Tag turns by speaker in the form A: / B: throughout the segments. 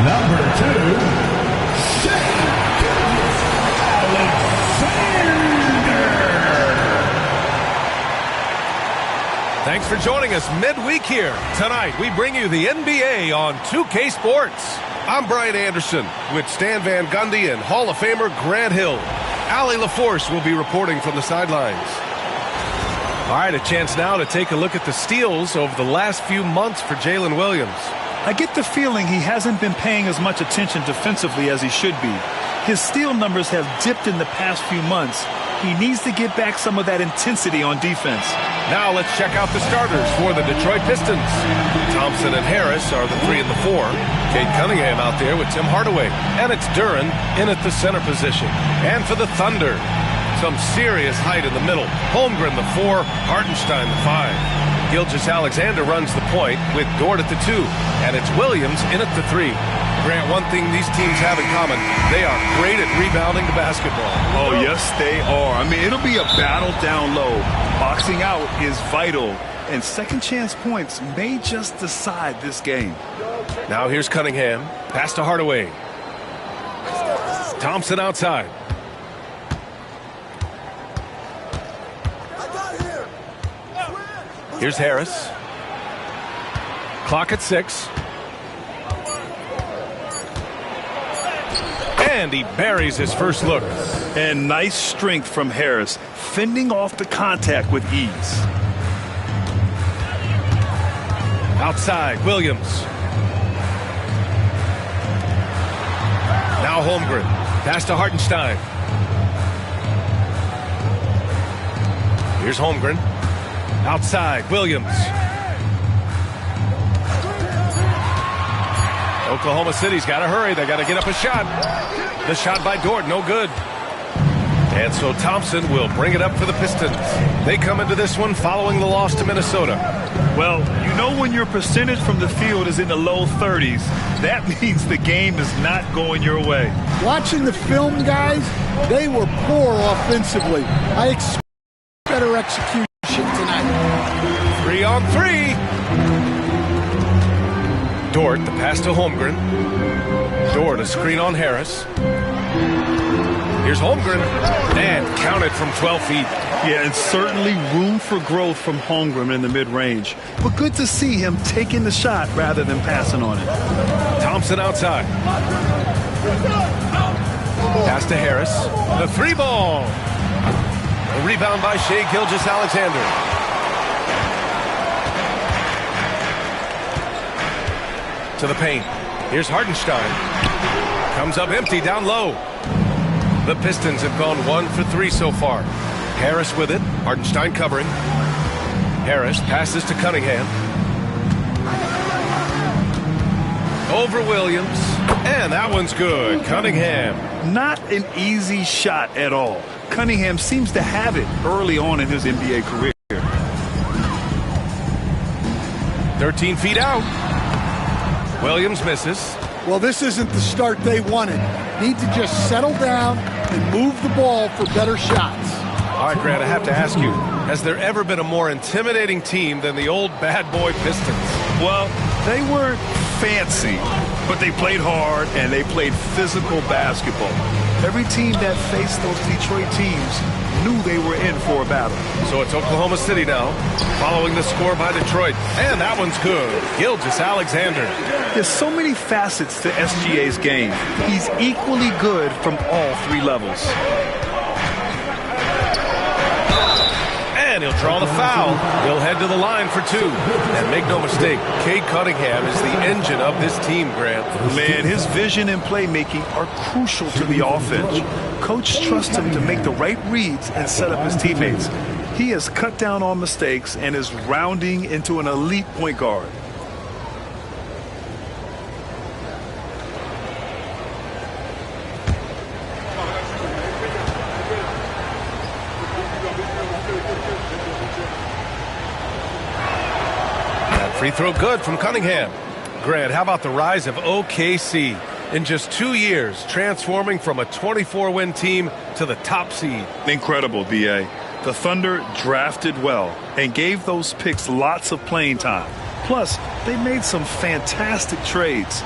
A: Number 2,
B: Thanks for joining us midweek here. Tonight, we bring you the NBA on 2K Sports. I'm Brian Anderson with Stan Van Gundy and Hall of Famer Grant Hill. Allie LaForce will be reporting from the sidelines. All right, a chance now to take a look at the steals over the last few months for Jalen Williams.
C: I get the feeling he hasn't been paying as much attention defensively as he should be. His steal numbers have dipped in the past few months. He needs to get back some of that intensity on defense.
B: Now let's check out the starters for the Detroit Pistons. Thompson and Harris are the 3 and the 4. Kate Cunningham out there with Tim Hardaway. And it's Duren in at the center position. And for the Thunder, some serious height in the middle. Holmgren the 4, Hartenstein the 5. Gilgeous-Alexander runs the point with Dort at the 2. And it's Williams in at the 3. Grant, one thing these teams have in common, they are great at rebounding the basketball.
C: Oh, yes, they are. I mean, it'll be a battle down low. Boxing out is vital, and second chance points may just decide this game.
B: Now here's Cunningham. Pass to Hardaway. Thompson outside. Here's Harris. Clock at 6. And he buries his first look.
C: And nice strength from Harris, fending off the contact with ease.
B: Outside, Williams. Now Holmgren. Pass to Hartenstein. Here's Holmgren. Outside, Williams. Oklahoma City's got to hurry. They got to get up a shot. The shot by Dort, no good. And so Thompson will bring it up for the Pistons. They come into this one following the loss to Minnesota.
C: Well, you know when your percentage from the field is in the low 30s, that means the game is not going your way.
D: Watching the film, guys, they were poor offensively. I expect better execution tonight.
B: 3 on 3. Dort, the pass to Holmgren. Dort, a screen on Harris. Here's Holmgren, and counted from 12 feet.
C: Yeah, and certainly room for growth from Holmgren in the mid-range. But good to see him taking the shot rather than passing on it.
B: Thompson outside. Pass to Harris. The 3 ball. A rebound by Shai Gilgeous-Alexander. To the paint. Here's Hartenstein. Comes up empty down low. The Pistons have gone 1 for 3 so far. Harris with it. Hartenstein covering. Harris passes to Cunningham. Over Williams. And that one's good. Cunningham.
C: Not an easy shot at all. Cunningham seems to have it early on in his NBA career.
B: 13 feet out. Williams misses.
D: Well, this isn't the start they wanted. Need to just settle down and move the ball for better shots.
B: All right, Grant, I have to ask you, has there ever been a more intimidating team than the old bad boy Pistons?
C: Well, they weren't fancy, but they played hard and they played physical basketball. Every team that faced those Detroit teams knew they were in for a battle.
B: So it's Oklahoma City now, following the score by Detroit. And that one's good. Gilgeous-Alexander.
C: There's so many facets to SGA's game. He's equally good from all 3 levels.
B: And he'll draw the foul. He'll head to the line for 2. And make no mistake, Cade Cunningham is the engine of this team, Grant.
C: Man, his vision and playmaking are crucial to the offense. Coach trusts him to make the right reads and set up his teammates. He has cut down on mistakes and is rounding into an elite point guard.
B: Free throw good from Cunningham. Grant, how about the rise of OKC? In just 2 years, transforming from a 24-win team to the top seed.
C: Incredible, B.A. The Thunder drafted well and gave those picks lots of playing time. Plus, they made some fantastic trades.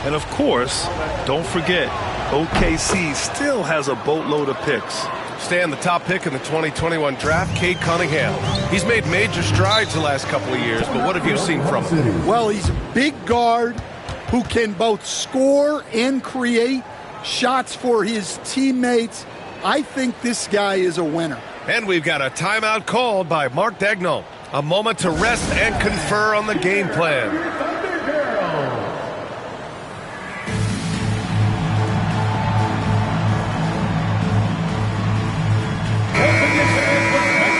C: And of course, don't forget, OKC still has a boatload of picks.
B: Stan, the top pick in the 2021 draft, Cade Cunningham. He's made major strides the last couple of years, but what have you seen from him?
D: Well, he's a big guard who can both score and create shots for his teammates. I think this guy is a winner.
B: And we've got a timeout called by Mark Daigneault. A moment to rest and confer on the game plan.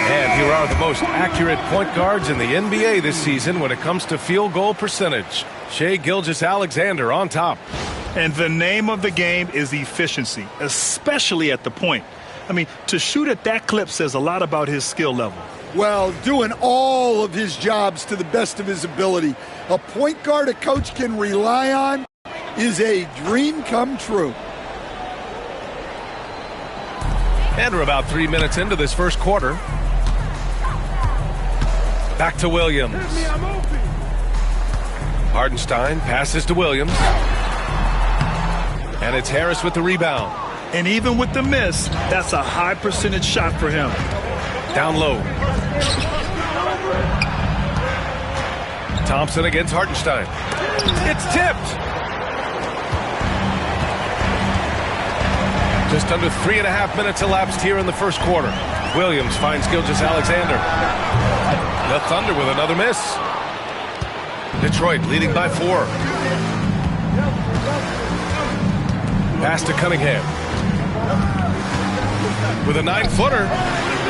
B: And here are the most accurate point guards in the NBA this season when it comes to field goal percentage. Shai Gilgeous-Alexander on top.
C: And the name of the game is efficiency, especially at the point. I mean, to shoot at that clip says a lot about his skill level.
D: Well, doing all of his jobs to the best of his ability. A point guard a coach can rely on is a dream come true.
B: And we're about 3 minutes into this first quarter. Back to Williams. Hardenstein passes to Williams. And it's Harris with the rebound.
C: And even with the miss, that's a high percentage shot for him.
B: Down low. Thompson against Hardenstein. It's tipped. Just under 3.5 minutes elapsed here in the first quarter. Williams finds Gilgeous-Alexander. The Thunder with another miss. Detroit leading by 4. Pass to Cunningham. With a 9-footer.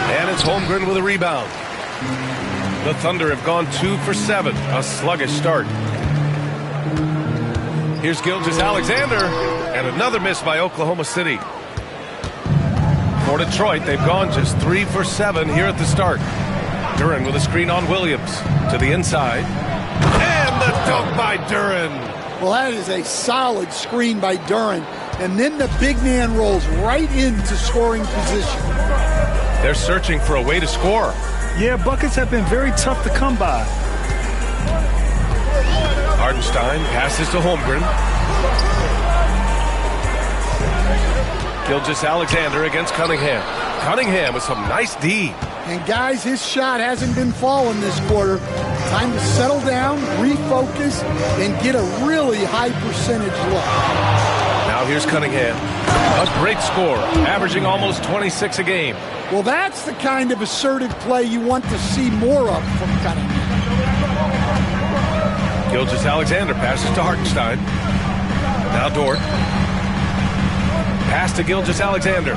B: And it's Holmgren with a rebound. The Thunder have gone 2 for 7. A sluggish start. Here's Gilgeous-Alexander. And another miss by Oklahoma City. For Detroit, they've gone just 3 for 7 here at the start. Duren with a screen on Williams. To the inside. And the dunk by Duren.
D: Well, that is a solid screen by Duren. And then the big man rolls right into scoring position.
B: They're searching for a way to score.
C: Yeah, buckets have been very tough to come by.
B: Hardenstein passes to Holmgren. Gilgeous-Alexander against Cunningham. Cunningham with some nice D.
D: And guys, his shot hasn't been falling this quarter. Time to settle down, refocus, and get a really high percentage look.
B: Now here's Cunningham. A great score, averaging almost 26 a game.
D: Well, that's the kind of assertive play you want to see more of from Cunningham.
B: Gilgeous-Alexander passes to Hartenstein. Now Dort. Pass to Gilgeous-Alexander.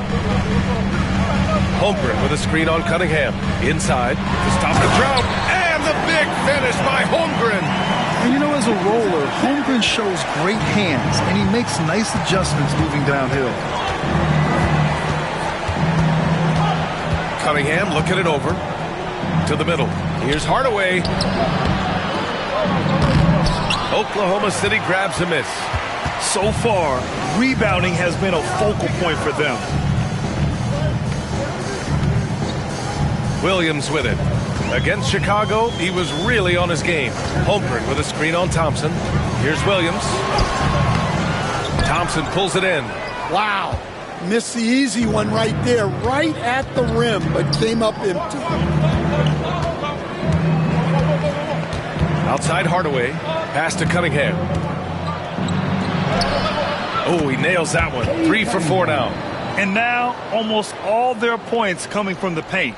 B: Holmgren with a screen on Cunningham. Inside to stop the drought. And the big finish by Holmgren.
A: And you know, as a roller, Holmgren shows great hands, and he makes nice adjustments moving downhill.
B: Cunningham looking it over to the middle. Here's Hardaway. Oklahoma City grabs a miss.
C: So far, rebounding has been a focal point for them.
B: Williams with it. Against Chicago, he was really on his game. Holmgren with a screen on Thompson. Here's Williams. Thompson pulls it in.
D: Wow. Missed the easy one right there, right at the rim, but came up empty.
B: Outside Hardaway. Pass to Cunningham. Oh, he nails that one. 3 for 4 now.
C: And now, almost all their points coming from the paint.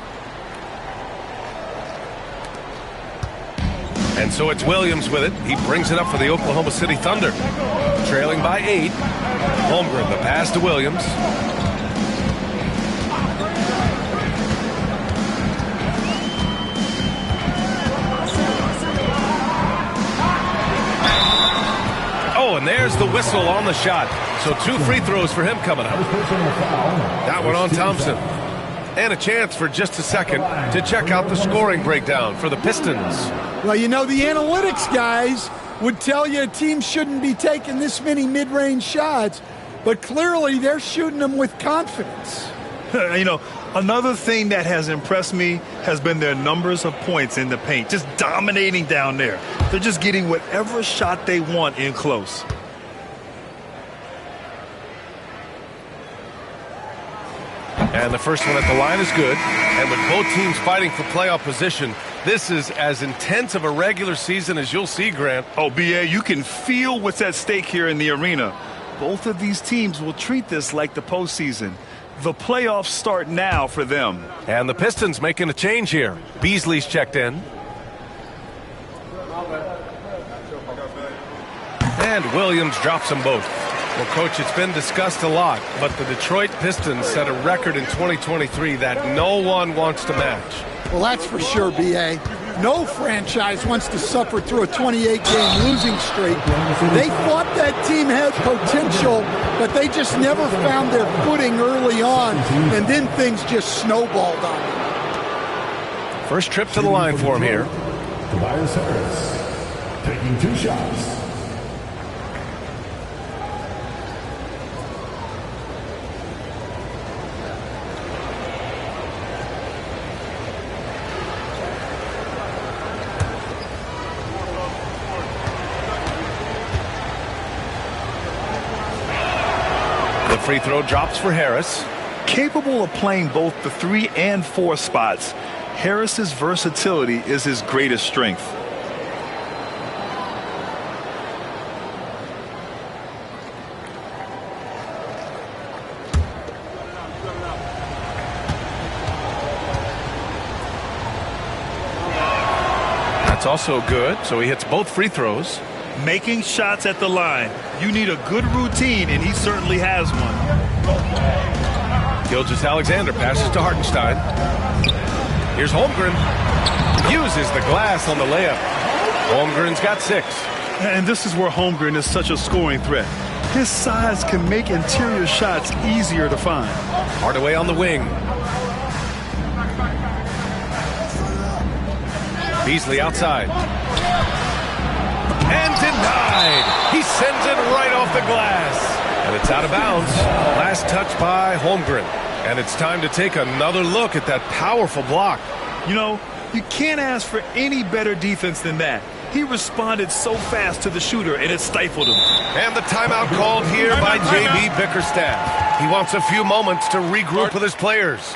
B: And so it's Williams with it. He brings it up for the Oklahoma City Thunder. Trailing by 8. Holmgren, the pass to Williams. Oh, and there's the whistle on the shot. So 2 free throws for him coming up. That one on Thompson. And a chance for just a second to check out the scoring breakdown for the Pistons.
D: Well, you know, the analytics guys would tell you a team shouldn't be taking this many mid-range shots, but clearly they're shooting them with confidence.
C: You know, another thing that has impressed me has been their numbers of points in the paint, just dominating down there. They're just getting whatever shot they want in close.
B: And the first one at the line is good. And with both teams fighting for playoff position, this is as intense of a regular season as you'll see, Grant.
C: Oh, B.A., you can feel what's at stake here in the arena. Both of these teams will treat this like the postseason. The playoffs start now for them.
B: And the Pistons making a change here. Beasley's checked in. And Williams drops them both. Well, Coach, it's been discussed a lot, but the Detroit Pistons set a record in 2023 that no one wants to match.
D: Well, that's for sure, B.A. No franchise wants to suffer through a 28-game losing streak. They thought that team had potential, but they just never found their footing early on, and then things just snowballed on them.
B: First trip to the line for him here.
E: Tobias Harris taking 2 shots.
B: Free throw drops for Harris.
C: Capable of playing both the 3 and 4 spots, Harris's versatility is his greatest strength.
B: That's also good, so he hits both free throws.
C: Making shots at the line. You need a good routine, and he certainly has one.
B: Gilgeous-Alexander passes to Hartenstein. Here's Holmgren. Uses the glass on the layup. Holmgren's got 6.
C: And this is where Holmgren is such a scoring threat. His size can make interior shots easier to find.
B: Hardaway on the wing. Beasley outside. And denied. He sends it right off the glass. And it's out of bounds. Last touch by Holmgren. And it's time to take another look at that powerful block.
C: You know, you can't ask for any better defense than that. He responded so fast to the shooter, and it stifled him.
B: And the timeout called here by J.B. Bickerstaff. He wants a few moments to regroup with his players.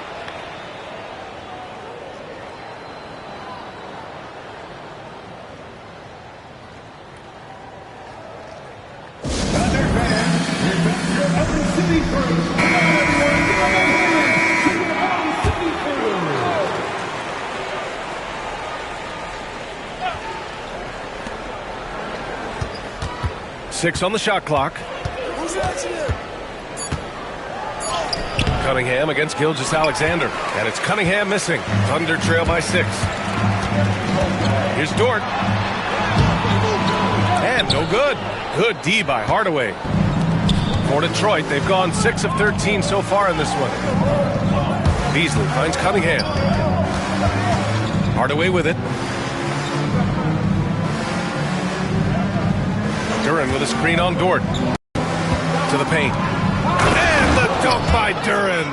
B: Six on the shot clock. Cunningham against Gilgeous-Alexander. And it's Cunningham missing. Thunder trail by 6. Here's Dort. And no good. Good D by Hardaway. For Detroit, they've gone 6 of 13 so far in this one. Beasley finds Cunningham. Hardaway with it. Duren with a screen on Dort. To the paint. And the dunk by Duren.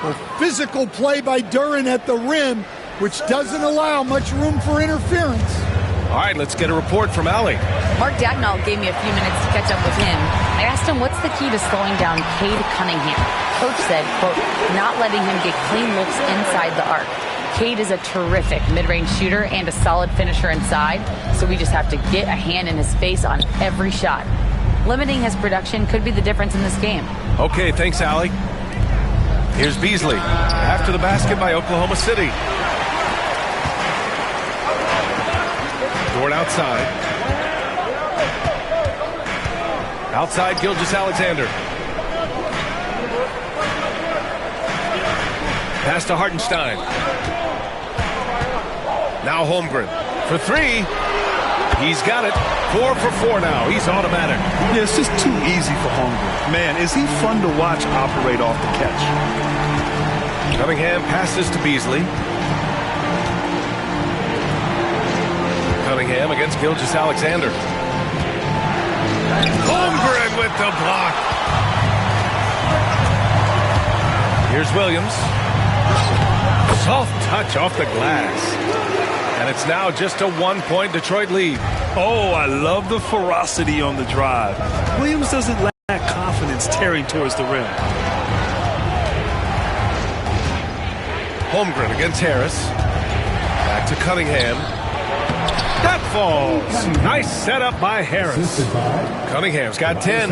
D: A physical play by Duren at the rim, which doesn't allow much room for interference.
B: All right, let's get a report from Allie.
F: Mark Dagnall gave me a few minutes to catch up with him. I asked him what's the key to slowing down Cade Cunningham. Coach said, quote, not letting him get clean looks inside the arc. Cade is a terrific mid-range shooter and a solid finisher inside, so we just have to get a hand in his face on every shot. Limiting his production could be the difference in this game.
B: Okay, thanks, Allie. Here's Beasley. After the basket by Oklahoma City. Dort outside. Outside, Gilgeous-Alexander. Pass to Hartenstein. Now Holmgren for 3. He's got it. 4 for 4 now. He's automatic.
C: Yeah, it's just too easy for Holmgren. Man, is he fun to watch operate off the catch.
B: Cunningham passes to Beasley. Cunningham against Gilgeous-Alexander. Holmgren with the block. Here's Williams. Soft touch off the glass. And it's now just a 1-point Detroit lead.
C: Oh, I love the ferocity on the drive. Williams doesn't lack confidence tearing towards the rim.
B: Holmgren against Harris. Back to Cunningham. That falls. Nice setup by Harris. Cunningham's got 10.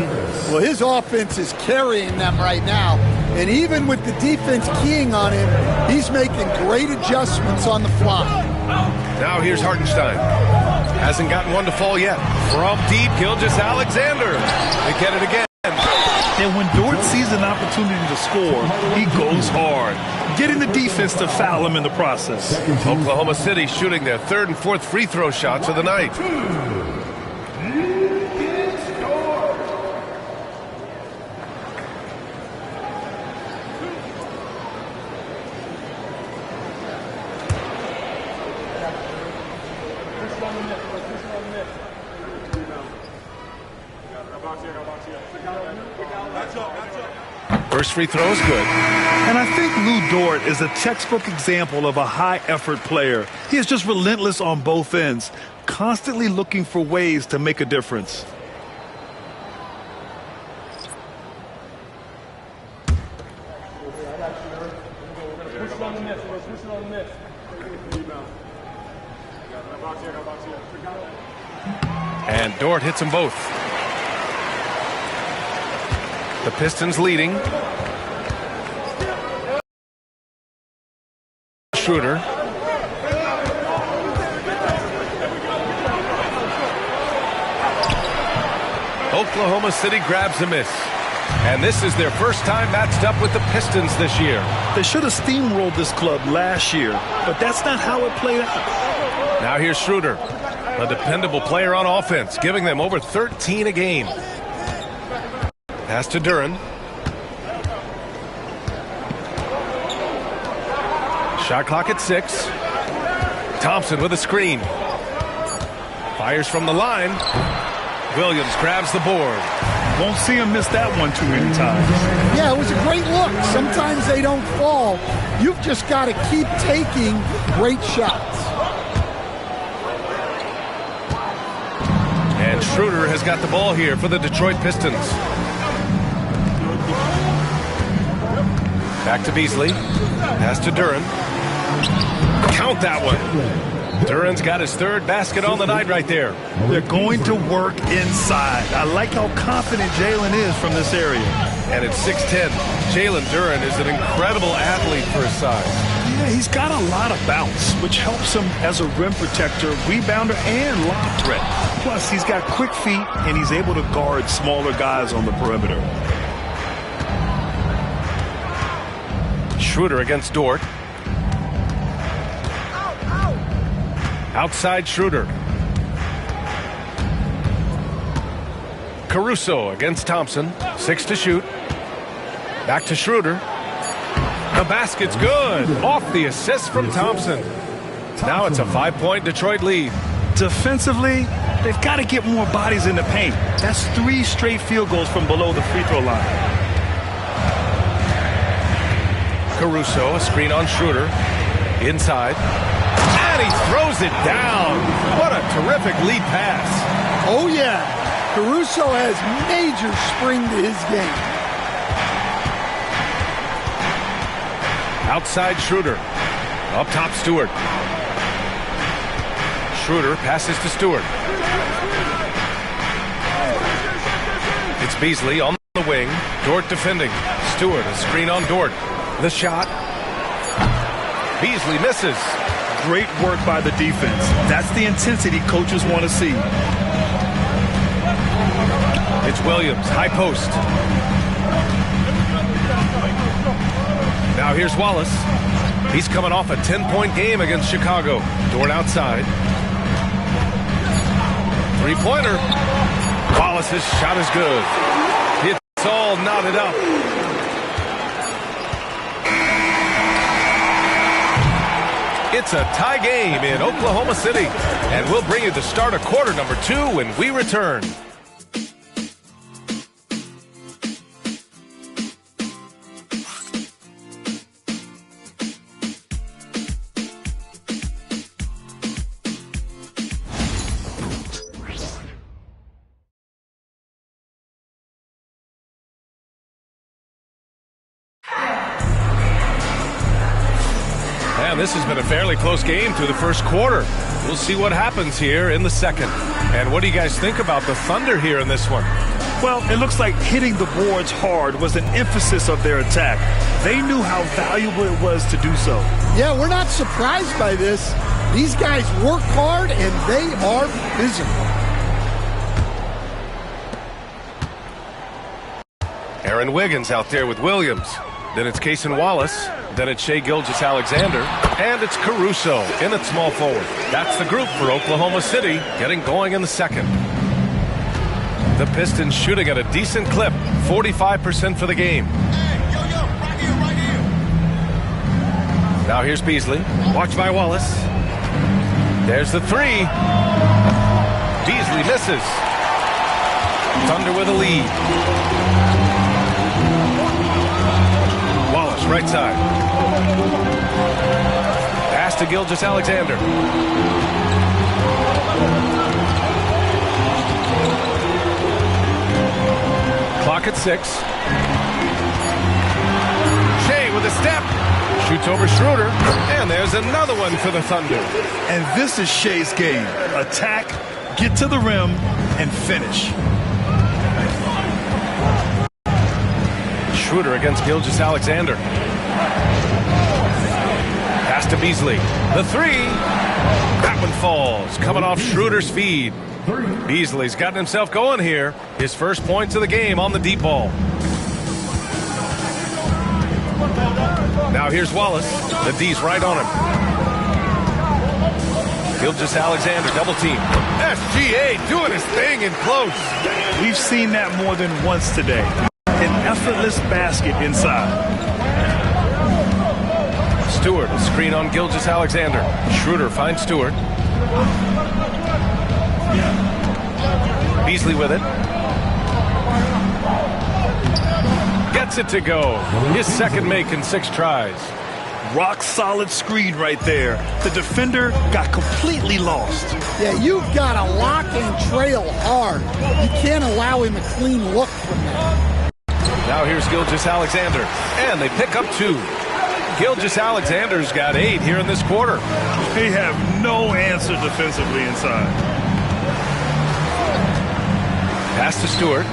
D: Well, his offense is carrying them right now. And even with the defense keying on him, he's making great adjustments on the fly.
B: Now here's Hartenstein. Hasn't gotten one to fall yet. From deep, Gilgeous-Alexander. They get it again.
C: And when Dort sees an opportunity to score, he goes hard, getting the defense to foul him in the process.
B: Oklahoma City shooting their third and fourth free throw shots of the night. First free throw is good.
C: And I think Lou Dort is a textbook example of a high-effort player. He is just relentless on both ends, constantly looking for ways to make a difference.
B: And Dort hits them both. The Pistons leading. Schroeder. Oklahoma City grabs a miss. And this is their first time matched up with the Pistons this year.
C: They should have steamrolled this club last year, but that's not how it played out.
B: Now here's Schroeder, a dependable player on offense, giving them over 13 a game. Pass to Duren. Shot clock at 6. Thompson with a screen. Fires from the line. Williams grabs the board.
C: Won't see him miss that one too many times.
D: Yeah, it was a great look. Sometimes they don't fall. You've just got to keep taking great shots.
B: And Schroeder has got the ball here for the Detroit Pistons. Back to Beasley. Pass to Duren. Count that one. Duren's got his third basket on the night right there.
C: They're going to work inside. I like how confident Jalen is from this area.
B: And at 6'10", Jalen Duren is an incredible athlete for his size.
C: Yeah, he's got a lot of bounce, which helps him as a rim protector, rebounder, and lob threat. Plus, he's got quick feet, and he's able to guard smaller guys on the perimeter.
B: Schroeder against Dort. Outside Schroeder. Caruso against Thompson. 6 to shoot. Back to Schroeder. The basket's good. Off the assist from Thompson. Now it's a 5-point Detroit lead.
C: Defensively, they've got to get more bodies in the paint. That's 3 straight field goals from below the free throw line.
B: Caruso, a screen on Schroeder. Inside. And he throws it down. What a terrific lead pass.
D: Oh, yeah. Caruso has major spring to his game.
B: Outside Schroeder. Up top Stewart. Schroeder passes to Stewart. It's Beasley on the wing. Dort defending. Stewart, a screen on Dort. The shot. Beasley misses.
C: Great work by the defense. That's the intensity coaches want to see.
B: It's Williams, high post. Now here's Wallace. He's coming off a 10-point game against Chicago. Dort outside. Three-pointer. Wallace's shot is good. It's all knotted up. It's a tie game in Oklahoma City. And we'll bring you the start of quarter number 2 when we return. Man, this has been a fairly close game through the first quarter. We'll see what happens here in the second. And what do you guys think about the Thunder here in this one?
C: Well, it looks like hitting the boards hard was an emphasis of their attack. They knew how valuable it was to do so.
D: Yeah, we're not surprised by this. These guys work hard, and they are physical.
B: Aaron Wiggins out there with Williams. Then it's Cason Wallace. Then it's Shai Gilgeous-Alexander. And it's Caruso in at small forward. That's the group for Oklahoma City getting going in the second. The Pistons shooting at a decent clip, 45% for the game. Now here's Beasley. Watched by Wallace. There's the three. Beasley misses. Thunder with a lead. Wallace, right side. Pass to Gilgeous-Alexander. Clock at 6. Shai with a step. Shoots over Schroeder. And there's another one for the Thunder.
C: And this is Shai's game. Attack, get to the rim, and finish.
B: Schroeder against Gilgeous-Alexander. Pass to Beasley. The three. That one falls. Coming off Schroeder's feed. Beasley's gotten himself going here. His first points of the game on the deep ball. Now here's Wallace. The D's right on him. Gilgeous-Alexander double team. SGA doing his thing in close.
C: We've seen that more than once today. An effortless basket inside.
B: Stewart, a screen on Gilgeous-Alexander. Schroeder finds Stewart. Beasley with it. Gets it to go. His second make in 6 tries.
C: Rock solid screen right there. The defender got completely lost.
D: Yeah, you've got to lock and trail hard. You can't allow him a clean look from that.
B: Now here's Gilgeous-Alexander. And they pick up 2. Gilgeous-Alexander's got 8 here in this quarter.
C: They have no answer defensively inside.
B: Pass to Stewart.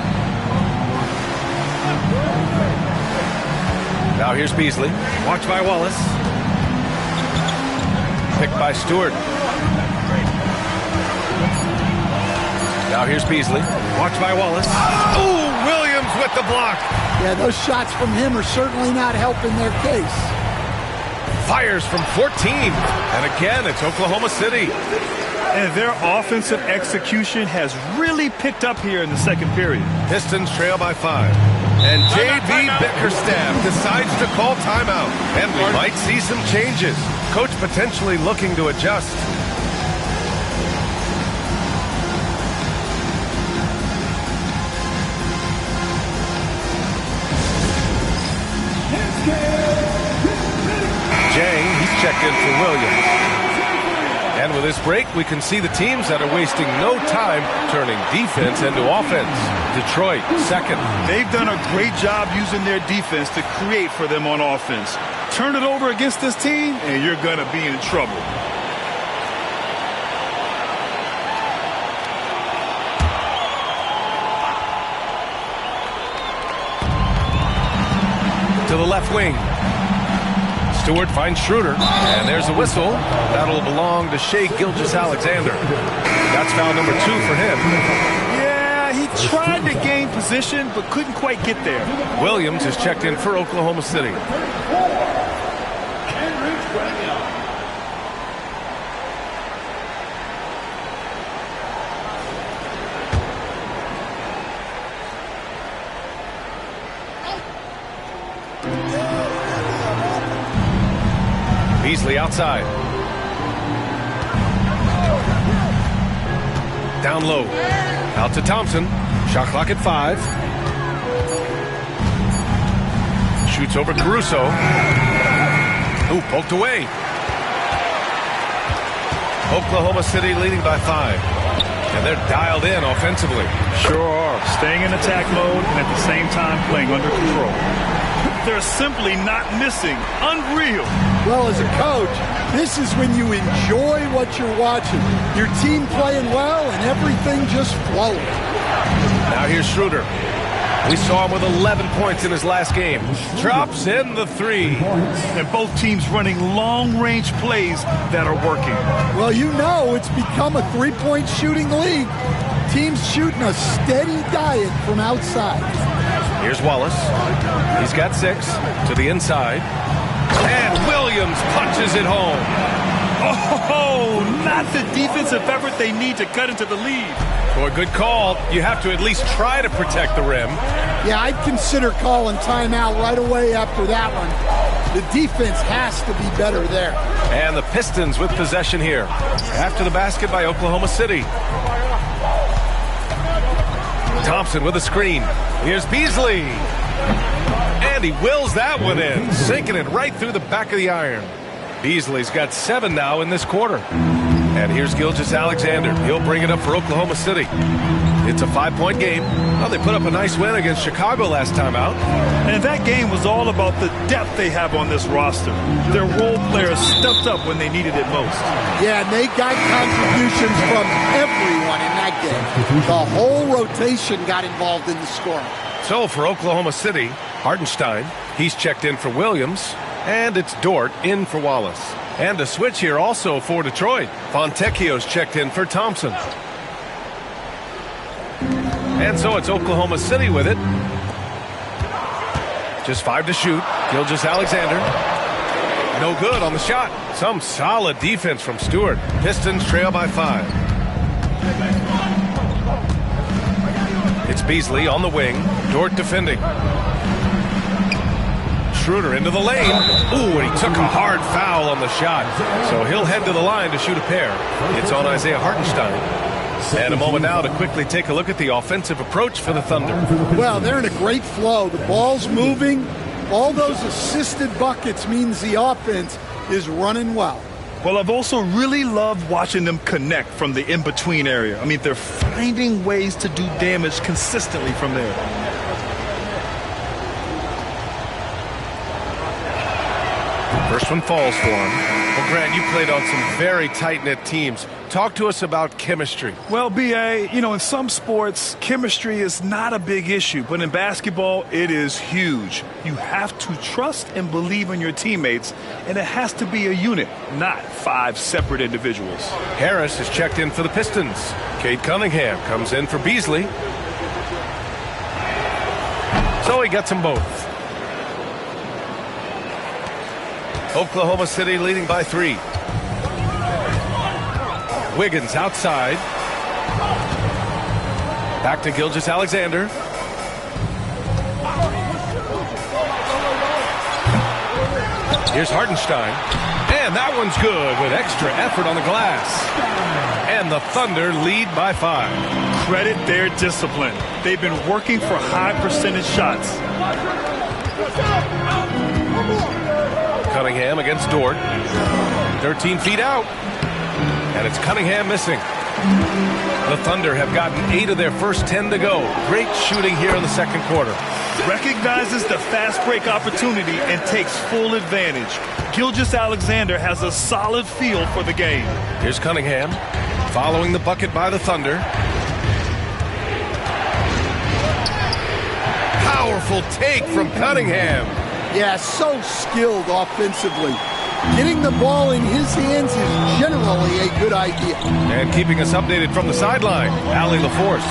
B: Now here's Beasley. Watched by Wallace. Picked by Stewart. Now here's Beasley. Watched by Wallace. Ooh, Williams with the block.
D: Yeah, those shots from him are certainly not helping their case.
B: Fires from 14. And again, it's Oklahoma City.
C: And their offensive execution has really picked up here in the second period.
B: Pistons trail by 5. And J.B. Bickerstaff decides to call timeout. And we might see some changes. Coach potentially looking to adjust. Jay, he's checked in for Williams. And with this break, we can see the teams that are wasting no time turning defense into offense. Detroit, second.
C: They've done a great job using their defense to create for them on offense. Turn it over against this team, and you're going to be in trouble.
B: To the left wing. Stewart finds Schroeder, and there's a whistle. That'll belong to Shai Gilgeous-Alexander. That's foul number 2 for him.
C: Yeah, he tried to gain position, but couldn't quite get there.
B: Williams is checked in for Oklahoma City. Beasley outside. Down low. Out to Thompson. Shot clock at 5. Shoots over Caruso. Ooh, poked away. Oklahoma City leading by 5. And they're dialed in offensively.
C: Sure are. Staying in attack mode and at the same time playing under control. They're simply not missing. Unreal.
D: Well, as a coach, this is when you enjoy what you're watching. Your team playing well and everything just flowing.
B: Now here's Schroeder. We saw him with 11 points in his last game. Drops in the three.
C: And both teams running long-range plays that are working.
D: Well, you know it's become a three-point shooting league. Teams shooting a steady diet from outside.
B: Here's Wallace. He's got 6 to the inside. And Williams punches it home.
C: Oh, not the defensive effort they need to cut into the lead.
B: For a good call, you have to at least try to protect the rim.
D: Yeah, I'd consider calling timeout right away after that one. The defense has to be better there.
B: And the Pistons with possession here. After the basket by Oklahoma City. Thompson with a screen. Here's Beasley. And he wills that one in, sinking it right through the back of the iron. Beasley's got 7 now in this quarter. And here's Gilgeous-Alexander. He'll bring it up for Oklahoma City. It's a 5-point game. Well, they put up a nice win against Chicago last time out.
C: And that game was all about the depth they have on this roster. Their role players stepped up when they needed it most.
D: Yeah, and they got contributions from everyone in that game. The whole rotation got involved in the scoring.
B: So for Oklahoma City, Hartenstein, he's checked in for Williams. And it's Dort in for Wallace. And a switch here also for Detroit. Fontecchio's checked in for Thompson. And so it's Oklahoma City with it. Just 5 to shoot. Gilgeous-Alexander. No good on the shot. Some solid defense from Stewart. Pistons trail by 5. It's Beasley on the wing. Dort defending. Schroeder into the lane. Ooh, and he took a hard foul on the shot. So he'll head to the line to shoot a pair. It's on Isaiah Hartenstein. And a moment now to quickly take a look at the offensive approach for the Thunder.
D: Well, they're in a great flow. The ball's moving. All those assisted buckets means the offense is running well.
C: Well, I've also really loved watching them connect from the in-between area. I mean, they're finding ways to do damage consistently from there.
B: First one falls for him. Well, Grant, you played on some very tight-knit teams. Talk to us about chemistry.
C: Well, B.A., in some sports, chemistry is not a big issue. But in basketball, it is huge. You have to trust and believe in your teammates, and it has to be a unit, not 5 separate individuals.
B: Harris is checked in for the Pistons. Cade Cunningham comes in for Beasley. So he gets them both. Oklahoma City leading by 3. Wiggins outside. Back to Gilgeous-Alexander. Here's Hartenstein. And that one's good with extra effort on the glass. And the Thunder lead by 5.
C: Credit their discipline. They've been working for high percentage shots.
B: Cunningham against Dort. 13 feet out. And it's Cunningham missing. The Thunder have gotten 8 of their first 10 to go. Great shooting here in the second quarter.
C: Recognizes the fast break opportunity and takes full advantage. Gilgeous-Alexander has a solid feel for the game.
B: Here's Cunningham following the bucket by the Thunder. Powerful take from Cunningham.
D: Yeah, so skilled offensively. Getting the ball in his hands is generally a good idea.
B: And keeping us updated from the sideline, Allie LaForce.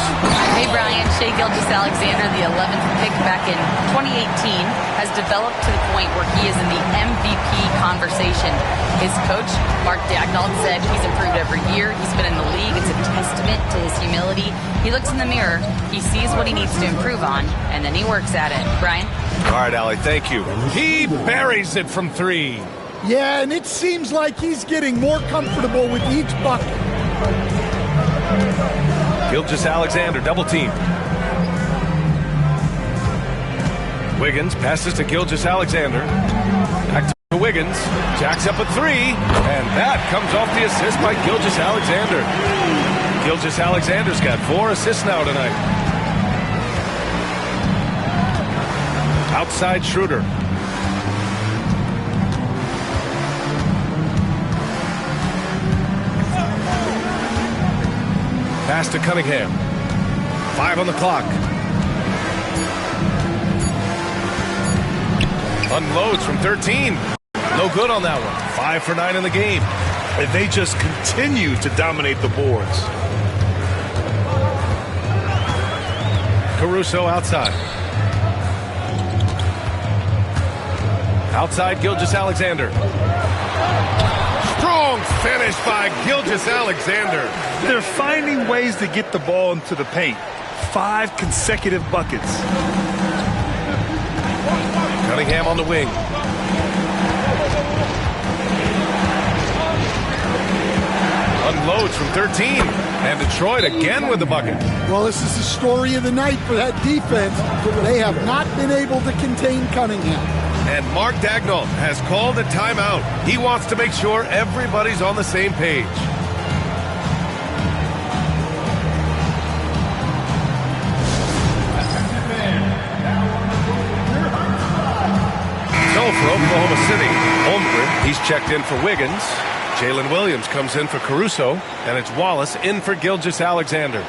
F: Hey, Brian. Shai Gilgeous-Alexander, the 11th pick back in 2018, has developed to the point where he is in the MVP conversation. His coach, Mark Daignault, said he's improved every year. He's been in the league. It's a testament to his humility. He looks in the mirror, he sees what he needs to improve on, and then he works at it. Brian?
B: All right, Allie, thank you. He buries it from 3.
D: Yeah, and it seems like he's getting more comfortable with each bucket.
B: Gilgeous-Alexander double team. Wiggins passes to Gilgeous-Alexander. Back to Wiggins. Jacks up a 3. And that comes off the assist by Gilgeous-Alexander. Gilgeous-Alexander's got 4 assists now tonight. Outside Schroeder. Pass to Cunningham. 5 on the clock. Unloads from 13. No good on that one. 5 for 9 in the game.
C: And they just continue to dominate the boards.
B: Caruso outside. Outside Gilgeous-Alexander. Strong finish by Gilgeous-Alexander.
C: They're finding ways to get the ball into the paint. 5 consecutive buckets.
B: Cunningham on the wing. Unloads from 13. And Detroit again with the bucket.
D: Well, this is the story of the night for that defense. They have not been able to contain Cunningham.
B: And Mark Daigneault has called a timeout. He wants to make sure everybody's on the same page. So for Oklahoma City, Holmgren, he's checked in for Wiggins. Jalen Williams comes in for Caruso, and it's Wallace in for Gilgeous-Alexander.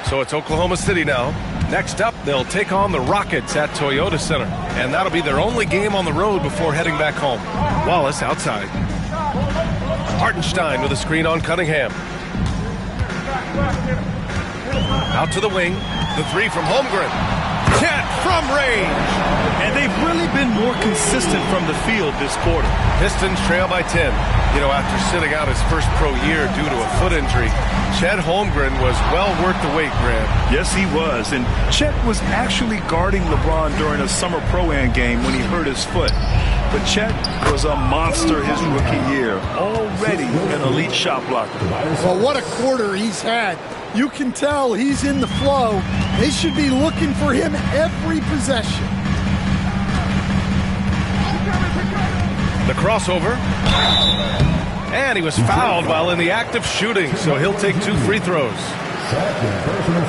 B: So it's Oklahoma City now. Next up, they'll take on the Rockets at Toyota Center, and that'll be their only game on the road before heading back home. Wallace outside. Hartenstein with a screen on Cunningham. Out to the wing. The 3 from Holmgren. Chet from range.
C: And they've really been more consistent from the field this quarter.
B: Pistons trail by 10. You know, after sitting out his first pro year due to a foot injury, Chet Holmgren was well worth the wait, Graham.
C: Yes, he was. And Chet was actually guarding LeBron during a summer Pro-Am game when he hurt his foot. But Chet was a monster his rookie year. Already an elite shot blocker.
D: Well, what a quarter he's had. You can tell he's in the flow. They should be looking for him every possession.
B: The crossover. And he was fouled while in the act of shooting, so he'll take 2 free throws.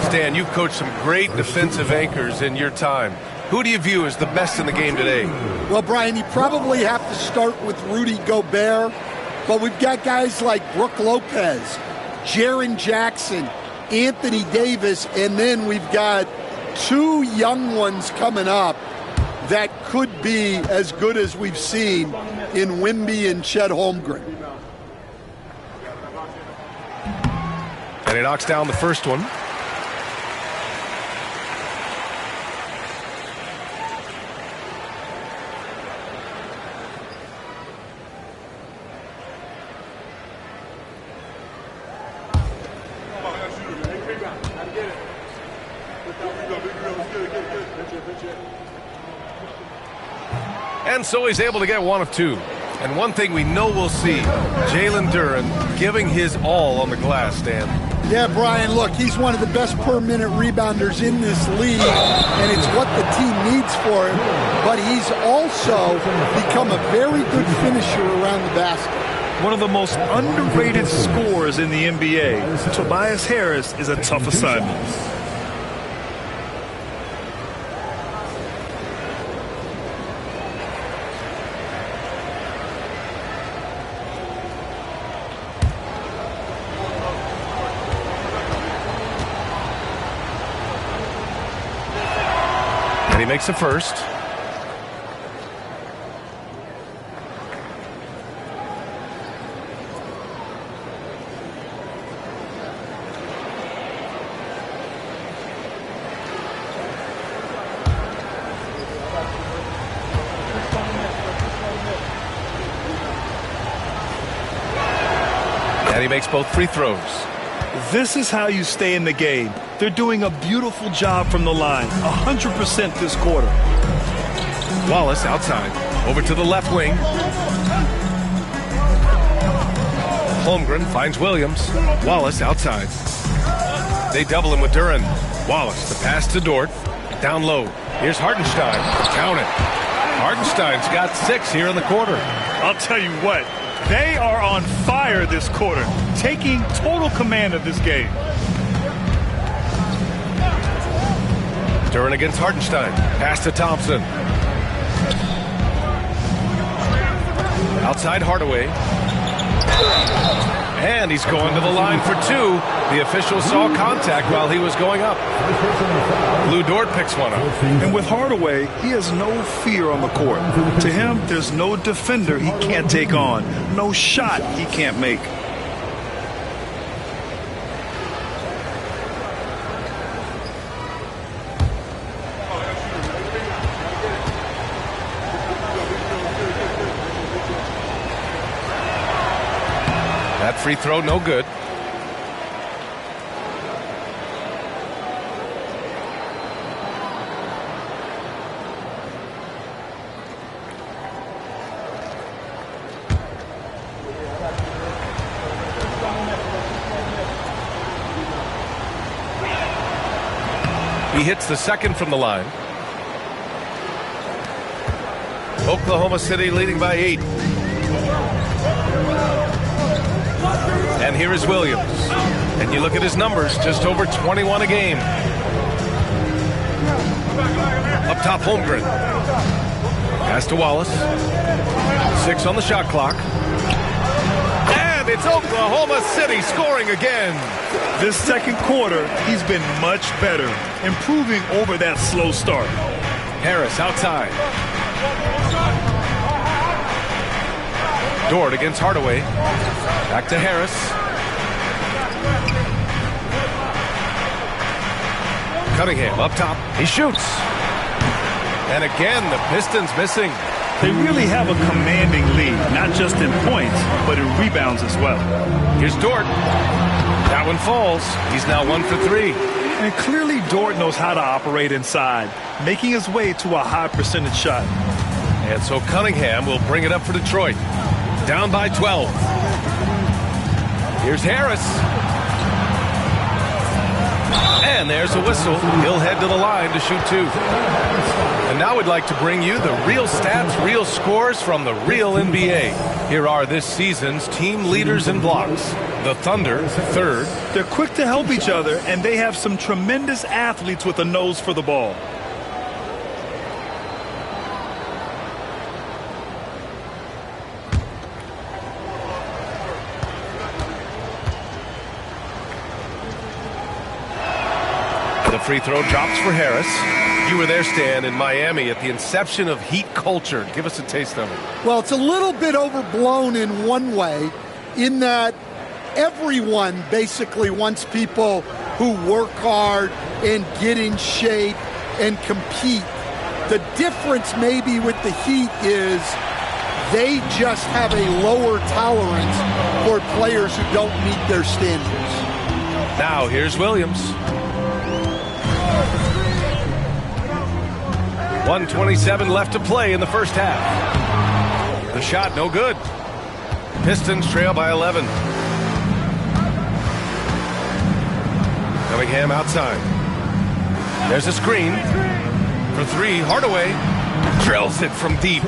B: Stan, you've coached some great defensive anchors in your time. Who do you view as the best in the game today?
D: Well, Brian, you probably have to start with Rudy Gobert, but we've got guys like Brook Lopez, Jaren Jackson, Anthony Davis, and then we've got 2 young ones coming up that could be as good as we've seen in Wemby and Chet Holmgren.
B: And he knocks down the first one. And so he's able to get 1 of 2. And one thing we know we'll see, Jalen Duren giving his all on the glass, Stan.
D: Yeah, Brian, look, he's one of the best per-minute rebounders in this league, and it's what the team needs for him. But he's also become a very good finisher around the basket.
C: One of the most underrated scorers in the NBA. Tobias Harris is a tough assignment.
B: And he makes the first. And he makes both free throws.
C: This is how you stay in the game. They're doing a beautiful job from the line. 100% this quarter.
B: Wallace outside. Over to the left wing. Holmgren finds Williams. Wallace outside. They double him with Duren. Wallace, the pass to Dort. Down low. Here's Hartenstein. Count it. Hartenstein's got 6 here in the quarter.
C: I'll tell you what, they are on fire this quarter, taking total command of this game.
B: Duren against Hartenstein. Pass to Thompson. Outside Hardaway. And he's going to the line for 2. The official saw contact while he was going up. Lou Dort picks one up.
C: And with Hardaway, he has no fear on the court. To him, there's no defender he can't take on, no shot he can't make.
B: That free throw, no good. He hits the second from the line. Oklahoma City leading by 8. And here is Williams. And you look at his numbers, just over 21 a game. Up top, Holmgren. Pass to Wallace. 6 on the shot clock. And it's Oklahoma City scoring again.
C: This second quarter, he's been much better, improving over that slow start.
B: Harris outside. Dort against Hardaway. Back to Harris. Cunningham up top. He shoots. And again, the Pistons missing.
C: They really have a commanding lead, not just in points, but in rebounds as well.
B: Here's Dort. That one falls. He's now 1 for 3.
C: And clearly Dort knows how to operate inside, making his way to a high percentage shot.
B: And so Cunningham will bring it up for Detroit. Down by 12. Here's Harris. And there's a whistle. He'll head to the line to shoot 2. And now we'd like to bring you the real stats, real scores from the real NBA. Here are this season's team leaders in blocks. The Thunder, 3rd.
C: They're quick to help each other, and they have some tremendous athletes with a nose for the ball.
B: The free throw drops for Harris. You were there, Stan, in Miami at the inception of Heat culture. Give us a taste of it.
D: Well, it's a little bit overblown in one way, in that everyone basically wants people who work hard and get in shape and compete. The difference maybe with the Heat is they just have a lower tolerance for players who don't meet their standards.
B: Now here's Williams. 1:27 left to play in the first half. The shot no good. Pistons trail by 11. Cunningham outside. There's a screen for 3. Hardaway drills it from deep.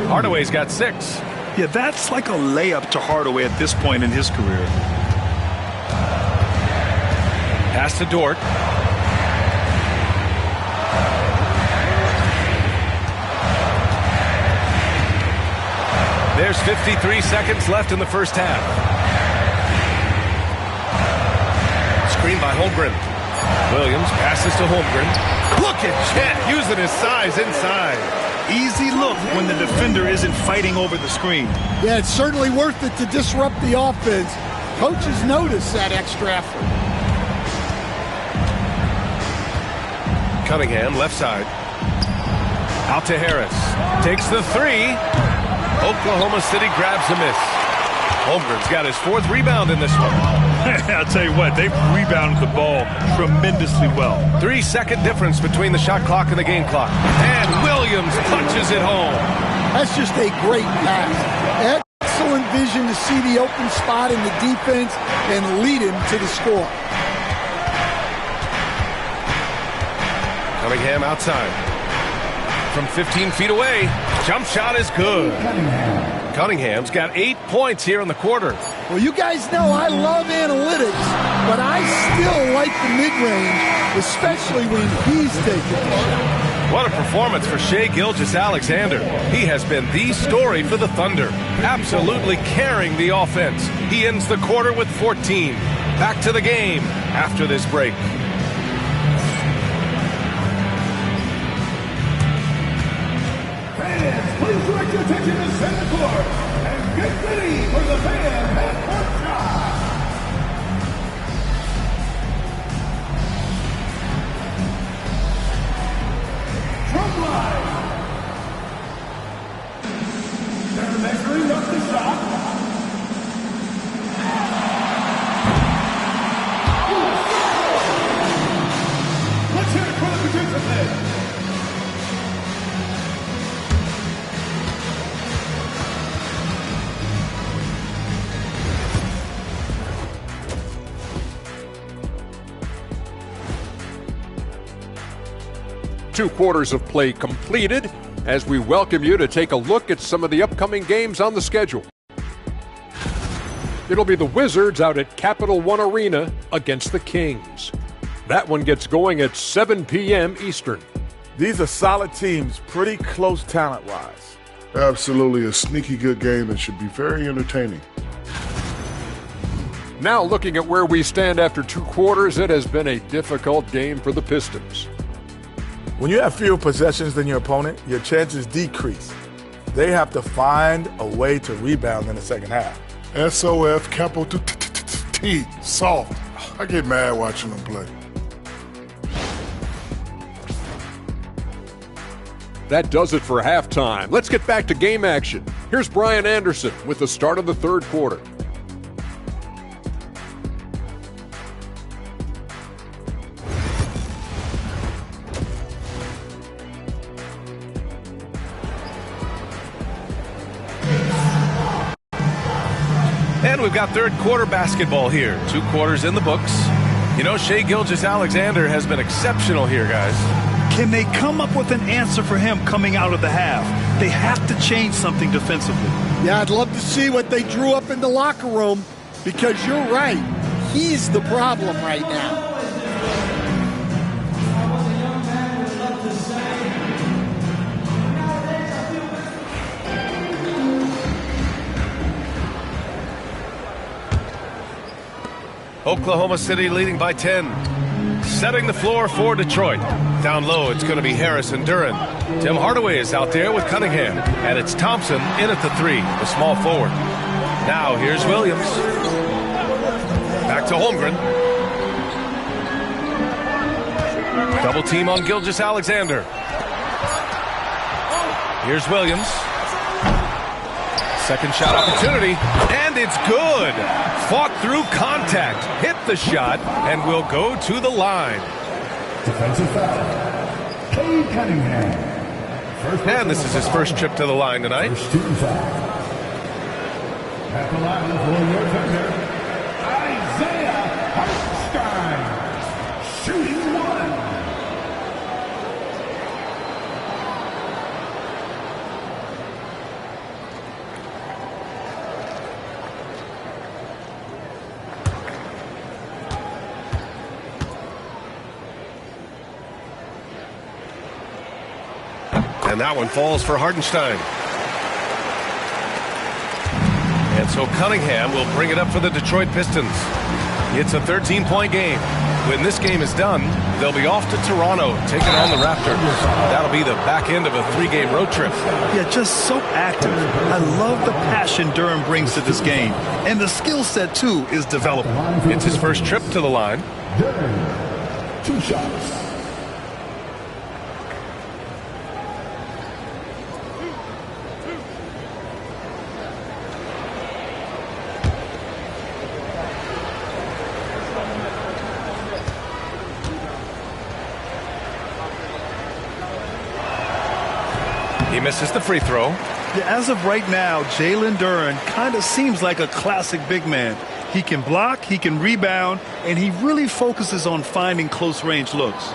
B: Hardaway's got 6.
C: Yeah, that's like a layup to Hardaway at this point in his career.
B: Pass to Dort. There's 53 seconds left in the first half. Screen by Holmgren. Williams passes to Holmgren. Look at Chet using his size inside.
C: Easy look when the defender isn't fighting over the screen.
D: Yeah, it's certainly worth it to disrupt the offense. Coaches notice that extra effort.
B: Cunningham, left side. Out to Harris. Takes the 3. Oklahoma City grabs a miss. Holmgren's got his 4th rebound in this one.
C: I'll tell you what, they've rebounded the ball tremendously well.
B: 3-second difference between the shot clock and the game clock. And Williams punches it home.
D: That's just a great pass. Excellent vision to see the open spot in the defense and lead him to the score.
B: Cunningham outside. from 15 feet away. Jump shot is good. Cunningham's got 8 points here in the quarter.
D: Well, you guys know I love analytics, but I still like the mid-range, especially when he's taking it.
B: What a performance for Shai Gilgeous-Alexander. He has been the story for the Thunder, absolutely carrying the offense. He ends the quarter with 14. Back to the game after this break.
E: Fans, please direct your attention to center court and get ready for the fan half-court shot. Drumline. They're measuring up the shot. Let's hear it for the participants.
G: Two quarters of play completed as we welcome you to take a look at some of the upcoming games on the schedule. It'll be the Wizards out at Capital One Arena against the Kings. That one gets going at 7 p.m. Eastern.
H: These are solid teams, pretty close talent-wise.
I: Absolutely a sneaky good game that should be very entertaining.
G: Now looking at where we stand after two quarters, it has been a difficult game for the Pistons.
H: When you have fewer possessions than your opponent, your chances decrease. They have to find a way to rebound in the second half.
I: SOF, capital T, soft. I get mad watching them play.
G: That does it for halftime. Let's get back to game action. Here's Brian Anderson with the start of the third quarter.
B: And we've got third quarter basketball here. 2 quarters in the books. You know, Shai Gilgeous-Alexander has been exceptional here, guys.
C: Can they come up with an answer for him coming out of the half? They have to change something defensively.
D: Yeah, I'd love to see what they drew up in the locker room, because you're right. He's the problem right now.
B: Oklahoma City leading by 10. Setting the floor for Detroit. Down low, it's going to be Harris and Duren. Tim Hardaway is out there with Cunningham. And it's Thompson in at the 3, the small forward. Now here's Williams. Back to Holmgren. Double team on Gilgeous-Alexander. Here's Williams. Second shot opportunity, and it's good. Fought through contact, hit the shot, and will go to the line.
E: Defensive foul. Cade Cunningham.
B: And this is his first trip to the line tonight.
E: First team foul. At the line for your defender, Isaiah Hartenstein. Shooting 1.
B: And that one falls for Hartenstein. And so Cunningham will bring it up for the Detroit Pistons. It's a 13-point game. When this game is done, they'll be off to Toronto, taking on the Raptors. That'll be the back end of a 3-game road trip.
C: Yeah, just so active. I love the passion Duren brings to this game. And the skill set, too, is developing.
B: It's his first trip to the line.
E: Duren, 2 shots.
B: He misses the free throw.
C: Yeah, as of right now, Jalen Duren kind of seems like a classic big man. He can block, he can rebound, and he really focuses on finding close-range looks.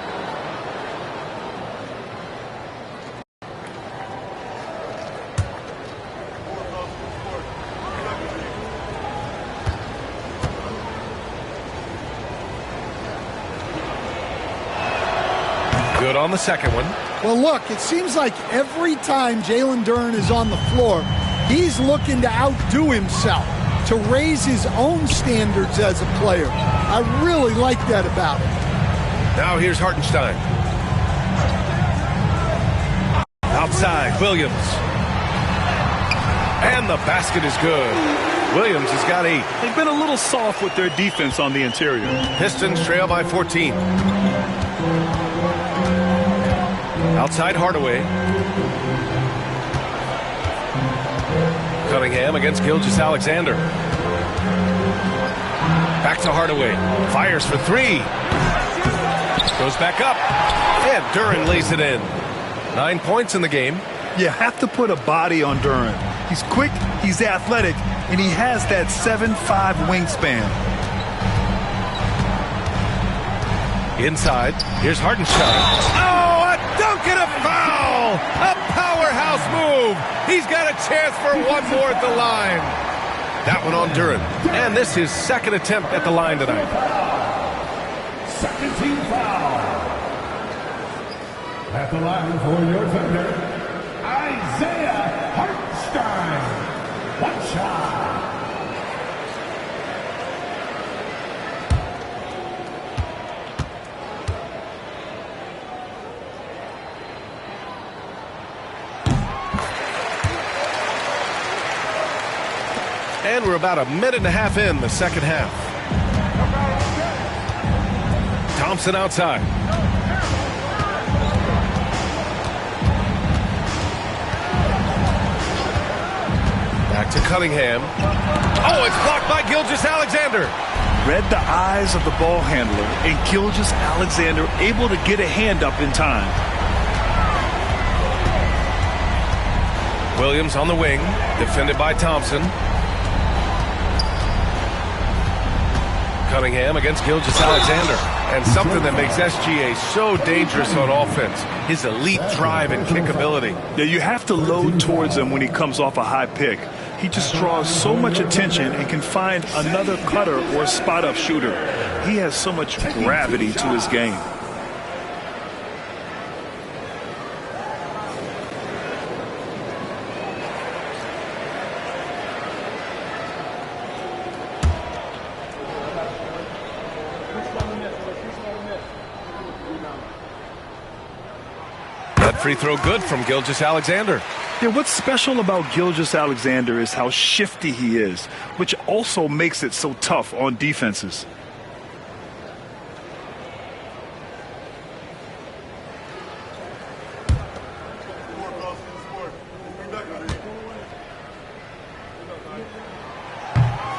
B: Good on the second one.
D: Well, look, it seems like every time Jalen Duren is on the floor, he's looking to outdo himself, to raise his own standards as a player. I really like that about him.
B: Now here's Hartenstein. Outside, Williams. And the basket is good. Williams has got 8.
C: They've been a little soft with their defense on the interior.
B: Pistons trail by 14. Outside Hardaway. Cunningham against Gilgeous-Alexander. Back to Hardaway. Fires for 3. Goes back up. And Duren lays it in. 9 points in the game.
C: You have to put a body on Duren. He's quick, he's athletic, and he has that 7'5" wingspan.
B: Inside, here's Hartenstein. Oh, a dunk and a foul! A powerhouse move! He's got a chance for one more at the line. That one on Duren. And this is his second attempt at the line tonight.
E: Second team foul. At the line for your defender, Isaiah Hartenstein. One shot.
B: And we're about a minute and a half in the second half. Thompson outside. Back to Cunningham. Oh, it's blocked by Gilgeous-Alexander.
C: Read the eyes of the ball handler, and Gilgeous-Alexander able to get a hand up in time.
B: Williams on the wing, defended by Thompson. Cunningham against Gilgeous-Alexander. And something that makes SGA so dangerous on offense, his elite drive and kick ability.
C: Yeah, you have to load towards him when he comes off a high pick. He just draws so much attention and can find another cutter or spot-up shooter. He has so much gravity to his game.
B: Free throw good from Gilgeous-Alexander.
C: Yeah, what's special about Gilgeous-Alexander is how shifty he is, which also makes it so tough on defenses.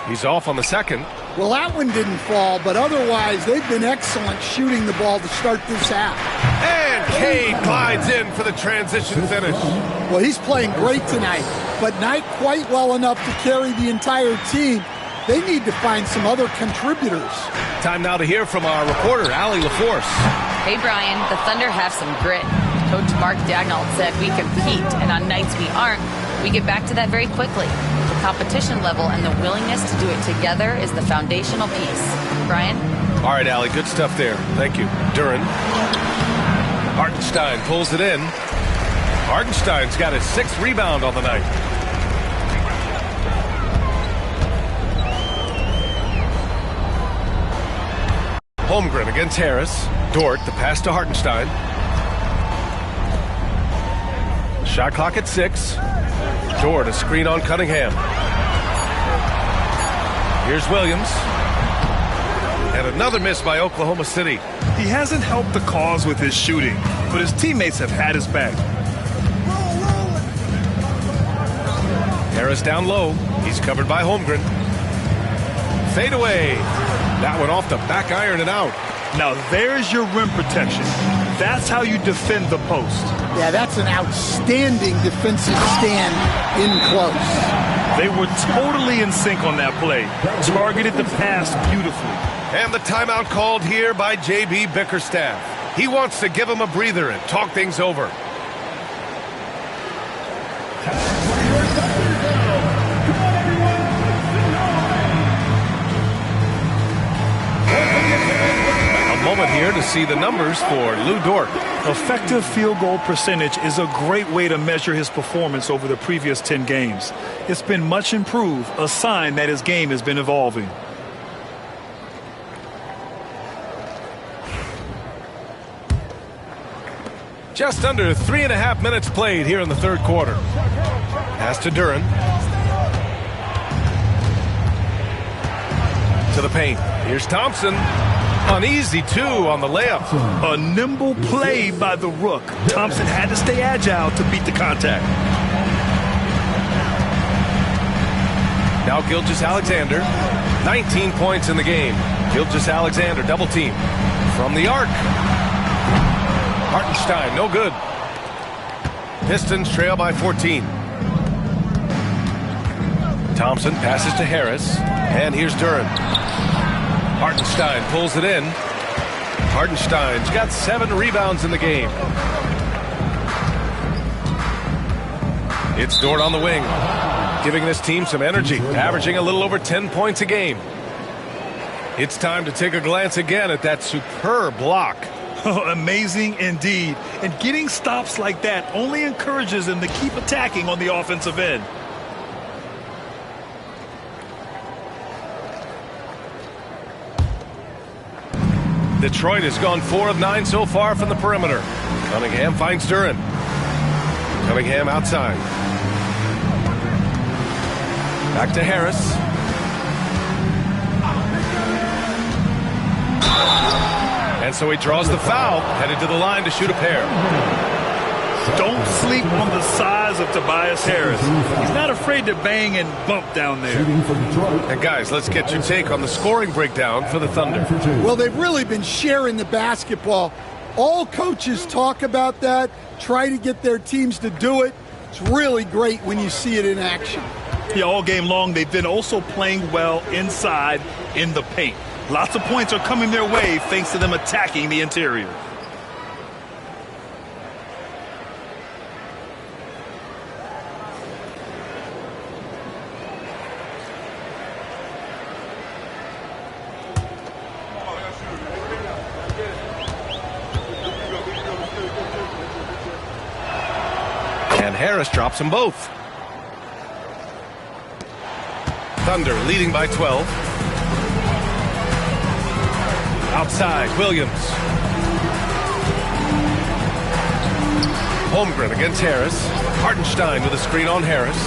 B: He's off on the second.
D: Well, that one didn't fall, but otherwise they've been excellent shooting the ball to start this half.
B: And Cade glides in for the transition finish.
D: Well, he's playing great tonight, but not quite well enough to carry the entire team. They need to find some other contributors.
B: Time now to hear from our reporter, Allie LaForce.
F: Hey, Brian, the Thunder have some grit. Coach Mark Daigneault said we compete, and on nights we aren't, we get back to that very quickly. The competition level and the willingness to do it together is the foundational piece. Brian?
B: All right, Allie, good stuff there. Thank you. Duren. Hartenstein pulls it in. Hartenstein's got his 6th rebound on the night. Holmgren against Harris. Dort, the pass to Hartenstein. Shot clock at 6. Dort, a screen on Cunningham. Here's Williams. And another miss by Oklahoma City.
C: He hasn't helped the cause with his shooting, but his teammates have had his back.
B: Harris down low. He's covered by Holmgren. Fade away. That one off the back iron and out.
C: Now there's your rim protection. That's how you defend the post.
D: Yeah, that's an outstanding defensive stand in close.
C: They were totally in sync on that play. Targeted the pass beautifully.
B: And the timeout called here by J.B. Bickerstaff. He wants to give him a breather and talk things over. A moment here to see the numbers for Lou Dort.
C: Effective field goal percentage is a great way to measure his performance over the previous 10 games. It's been much improved, a sign that his game has been evolving.
B: Just under 3.5 minutes played here in the third quarter. Pass to Duren. To the paint. Here's Thompson. An easy 2 on the layup.
C: A nimble play by the Rook. Thompson had to stay agile to beat the contact.
B: Now Gilgeous-Alexander. 19 points in the game. Gilgeous-Alexander double team. From the arc. Hartenstein, no good. Pistons trail by 14. Thompson passes to Harris. And here's Duren. Hartenstein pulls it in. Hartenstein's got 7 rebounds in the game. It's Dort on the wing, giving this team some energy, averaging a little over 10 points a game. It's time to take a glance again at that superb block.
C: Amazing indeed. And getting stops like that only encourages them to keep attacking on the offensive end.
B: Detroit has gone 4 of 9 so far from the perimeter. Cunningham finds Duren. Cunningham outside. Back to Harris. And so he draws the foul, headed to the line to shoot a pair.
C: Don't sleep on the size of Tobias Harris. He's not afraid to bang and bump down there.
B: And guys, let's get your take on the scoring breakdown for the Thunder.
D: Well, they've really been sharing the basketball. All coaches talk about that, try to get their teams to do it. It's really great when you see it in action.
C: Yeah, all game long, they've been also playing well inside in the paint. Lots of points are coming their way thanks to them attacking the interior.
B: And Harris drops them both. Thunder leading by 12. Outside, Williams. Holmgren against Harris. Hartenstein with a screen on Harris.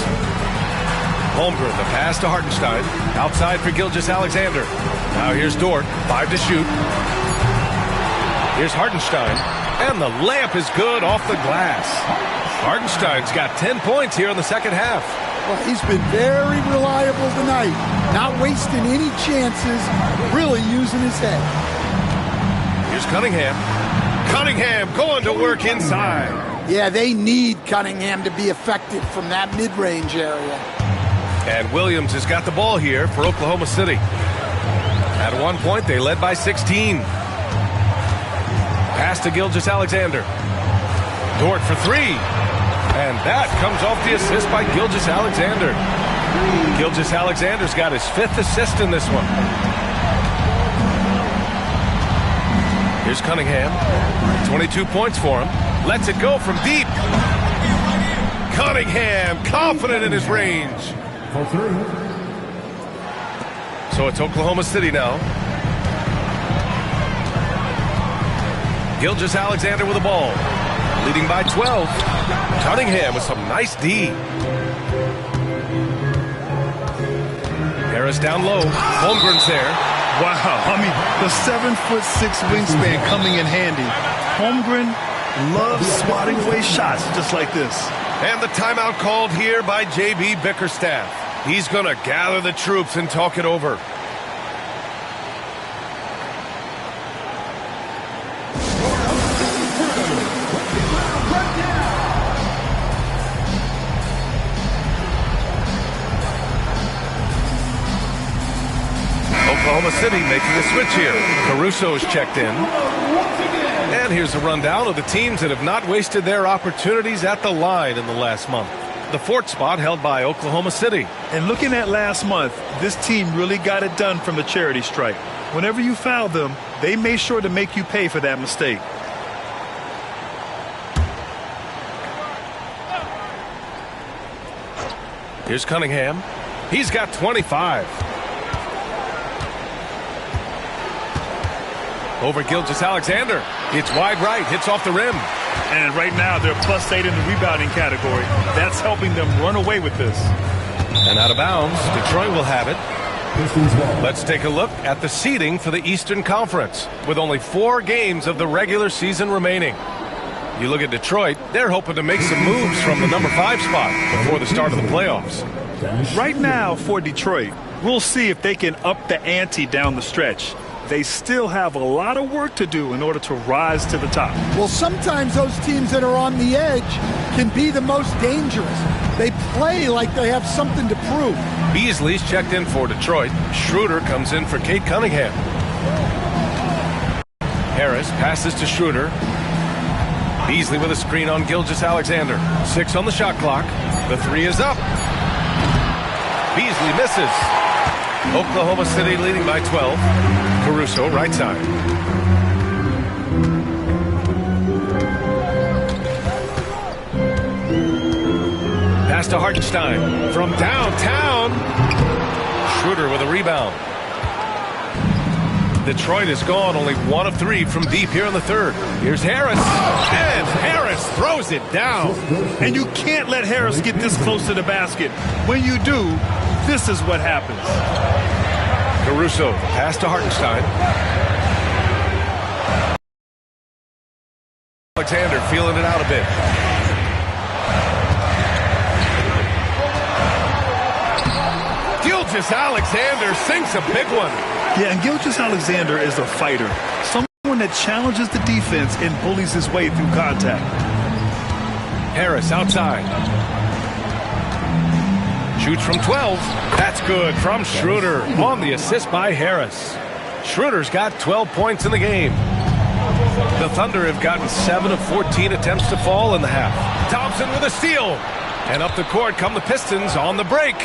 B: Holmgren, the pass to Hartenstein. Outside for Gilgeous-Alexander. Now here's Dort, 5 to shoot. Here's Hartenstein. And the layup is good off the glass. Hartenstein's got 10 points here in the second half.
D: Well, he's been very reliable tonight. Not wasting any chances, really using his head.
B: Here's Cunningham. Cunningham going to work inside.
D: Yeah, they need Cunningham to be effective from that mid-range area.
B: And Williams has got the ball here for Oklahoma City. At one point, they led by 16. Pass to Gilgeous-Alexander. Dort for 3. And that comes off the assist by Gilgeous-Alexander. Gilgeous-Alexander's got his 5th assist in this one. Here's Cunningham. 22 points for him. Lets it go from deep. Cunningham, confident in his range. So it's Oklahoma City now. Gilgeous-Alexander with the ball. Leading by 12. Cunningham with some nice D. Harris down low. Holmgren's there.
C: Wow, I mean, the 7'6" wingspan coming in handy. Holmgren loves swatting away shots just like this.
B: And the timeout called here by J.B. Bickerstaff. He's going to gather the troops and talk it over. Oklahoma City making a switch here. Caruso's checked in. And here's a rundown of the teams that have not wasted their opportunities at the line in the last month. The 4th spot held by Oklahoma City.
C: And looking at last month, this team really got it done from the charity stripe. Whenever you foul them, they made sure to make you pay for that mistake.
B: Here's Cunningham. He's got 25. Over Gilgeous-Alexander. It's wide right, hits off the rim.
C: And right now, they're +8 in the rebounding category. That's helping them run away with this.
B: And out of bounds, Detroit will have it. Let's take a look at the seeding for the Eastern Conference, with only 4 games of the regular season remaining. You look at Detroit, they're hoping to make some moves from the number 5 spot before the start of the playoffs.
C: Right now, for Detroit, we'll see if they can up the ante down the stretch. They still have a lot of work to do in order to rise to the top.
D: Well, sometimes those teams that are on the edge can be the most dangerous. They play like they have something to prove.
B: Beasley's checked in for Detroit. Schroeder comes in for Cade Cunningham. Harris passes to Schroeder. Beasley with a screen on Gilgeous-Alexander. 6 on the shot clock. The 3 is up. Beasley misses. Oklahoma City leading by 12. Caruso, right side. Pass to Hartenstein from downtown. Schroeder with a rebound. Detroit has gone only 1 of 3 from deep here in the third. Here's Harris. And Harris throws it down.
C: And you can't let Harris get this close to the basket. When you do, this is what happens.
B: Caruso, pass to Hartenstein. Alexander feeling it out a bit. Gilgeous-Alexander sinks a big one.
C: Yeah, and Gilgeous-Alexander is a fighter. Someone that challenges the defense and bullies his way through contact.
B: Harris outside. Shoots from 12. That's good from Schroeder on the assist by Harris. Schroeder's got 12 points in the game. The Thunder have gotten 7 of 14 attempts to fall in the half. Thompson with a steal. And up the court come the Pistons on the break.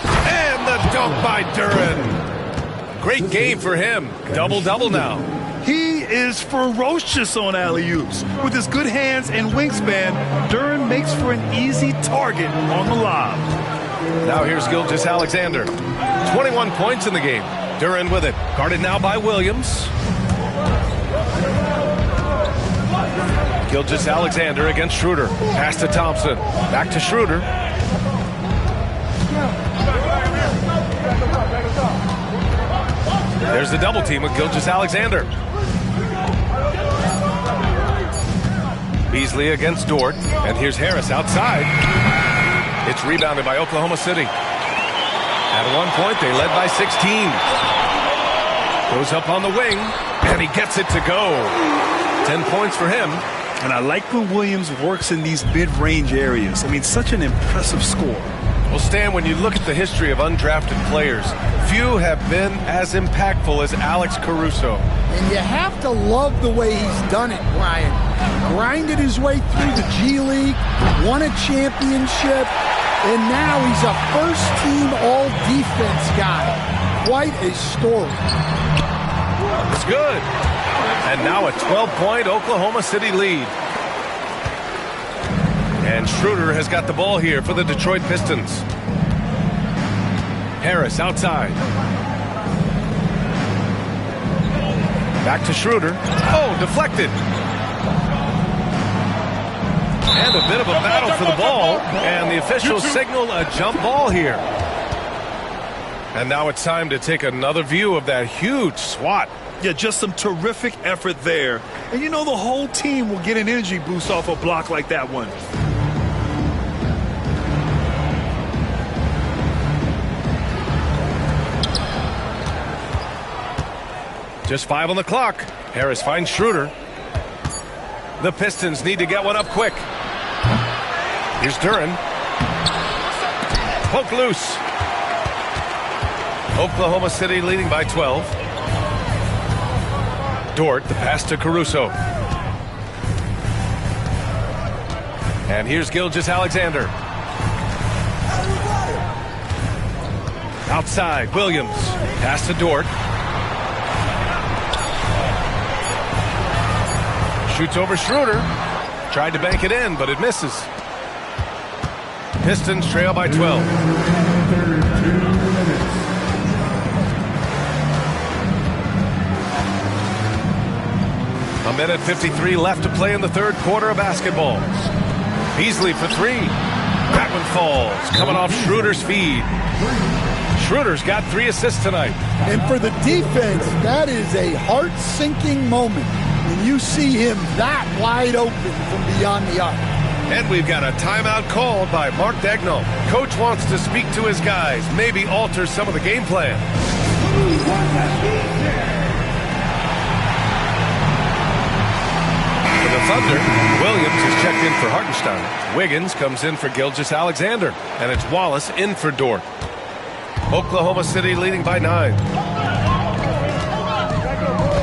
B: And the dunk by Duren. Great game for him. Double-double now.
C: He is ferocious on alley-oops. With his good hands and wingspan, Duren makes for an easy target on the lob.
B: Now here's Gilgeous-Alexander. 21 points in the game. Duren with it. Guarded now by Williams. Gilgeous-Alexander against Schroeder. Pass to Thompson. Back to Schroeder. There's the double team with Gilgeous-Alexander. Beasley against Dort. And here's Harris outside. It's rebounded by Oklahoma City. At one point, they led by 16. Goes up on the wing, and he gets it to go. 10 points for him.
C: And I like when Williams works in these mid-range areas. I mean, such an impressive score.
B: Well, Stan, when you look at the history of undrafted players, few have been as impactful as Alex Caruso.
D: And you have to love the way he's done it, Brian. Grinded his way through the G League, won a championship, and now he's a first-team all-defense guy. Quite a story.
B: It's good. And now a 12-point Oklahoma City lead. And Schroeder has got the ball here for the Detroit Pistons. Harris outside. Back to Schroeder. Oh, deflected. And a bit of a battle for the ball. And the officials signal a jump ball here. And now it's time to take another view of that huge swat.
C: Yeah, just some terrific effort there. And you know the whole team will get an energy boost off a block like that one.
B: Just 5 on the clock. Harris finds Schroeder. The Pistons need to get one up quick. Here's Duren. Poke loose. Oklahoma City leading by 12. Dort, the pass to Caruso. And here's Gilgeous-Alexander. Outside, Williams. Pass to Dort. Shoots over Schroeder. Tried to bank it in, but it misses. Pistons trail by 12. A minute 53 left to play in the third quarter of basketball. Beasley for three. That one falls, coming off Schroeder's feed. Schroeder's got 3 assists tonight.
D: And for the defense, that is a heart-sinking moment when you see him that wide open from beyond the arc.
B: And we've got a timeout called by Mark Daigneault. Coach wants to speak to his guys, maybe alter some of the game plan. For the Thunder, Williams is checked in for Hartenstein. Wiggins comes in for Gilgeous-Alexander. And it's Wallace in for Dort. Oklahoma City leading by 9.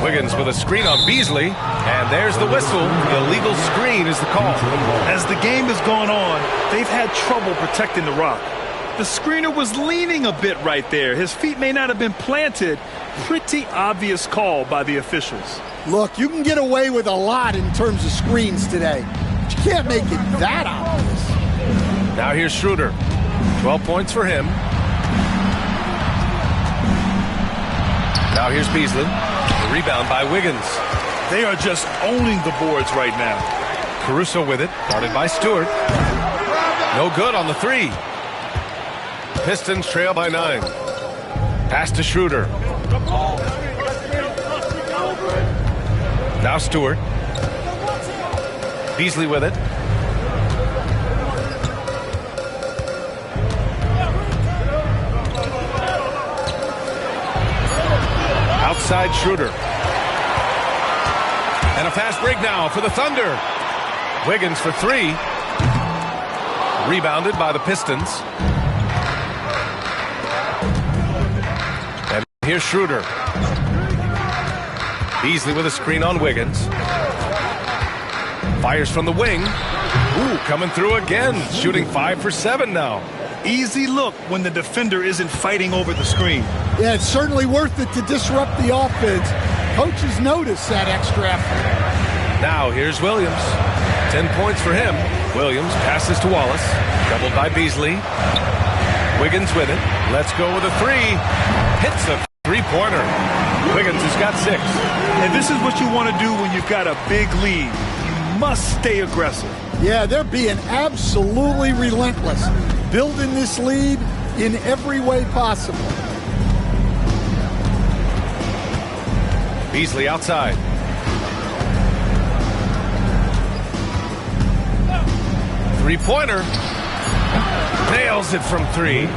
B: Wiggins with a screen on Beasley, and there's the whistle. Illegal screen is the call.
C: As the game has gone on, they've had trouble protecting the rock. The screener was leaning a bit right there. His feet may not have been planted. Pretty obvious call by the officials.
D: Look, you can get away with a lot in terms of screens today, but you can't make it that obvious.
B: Now here's Schroeder. 12 points for him. Now here's Beasley. The rebound by Wiggins.
C: They are just owning the boards right now.
B: Caruso with it, guarded by Stewart. No good on the three. Pistons trail by 9. Pass to Schroeder. Now Stewart. Beasley with it. Outside Schroeder. And a fast break now for the Thunder. Wiggins for 3. Rebounded by the Pistons. And here's Schroeder. Beasley with a screen on Wiggins. Fires from the wing. Ooh, coming through again. Shooting 5 for 7 now.
C: Easy look when the defender isn't fighting over the screen.
D: Yeah, it's certainly worth it to disrupt the offense. Coaches notice that extra effort.
B: Now here's Williams. 10 points for him. Williams passes to Wallace. Doubled by Beasley. Wiggins with it. Let's go with a 3. Hits a three-pointer. Wiggins has got 6.
C: And this is what you want to do when you've got a big lead. You must stay aggressive.
D: Yeah, they're being absolutely relentless, building this lead in every way possible.
B: Beasley outside. Three-pointer. Nails it from 3.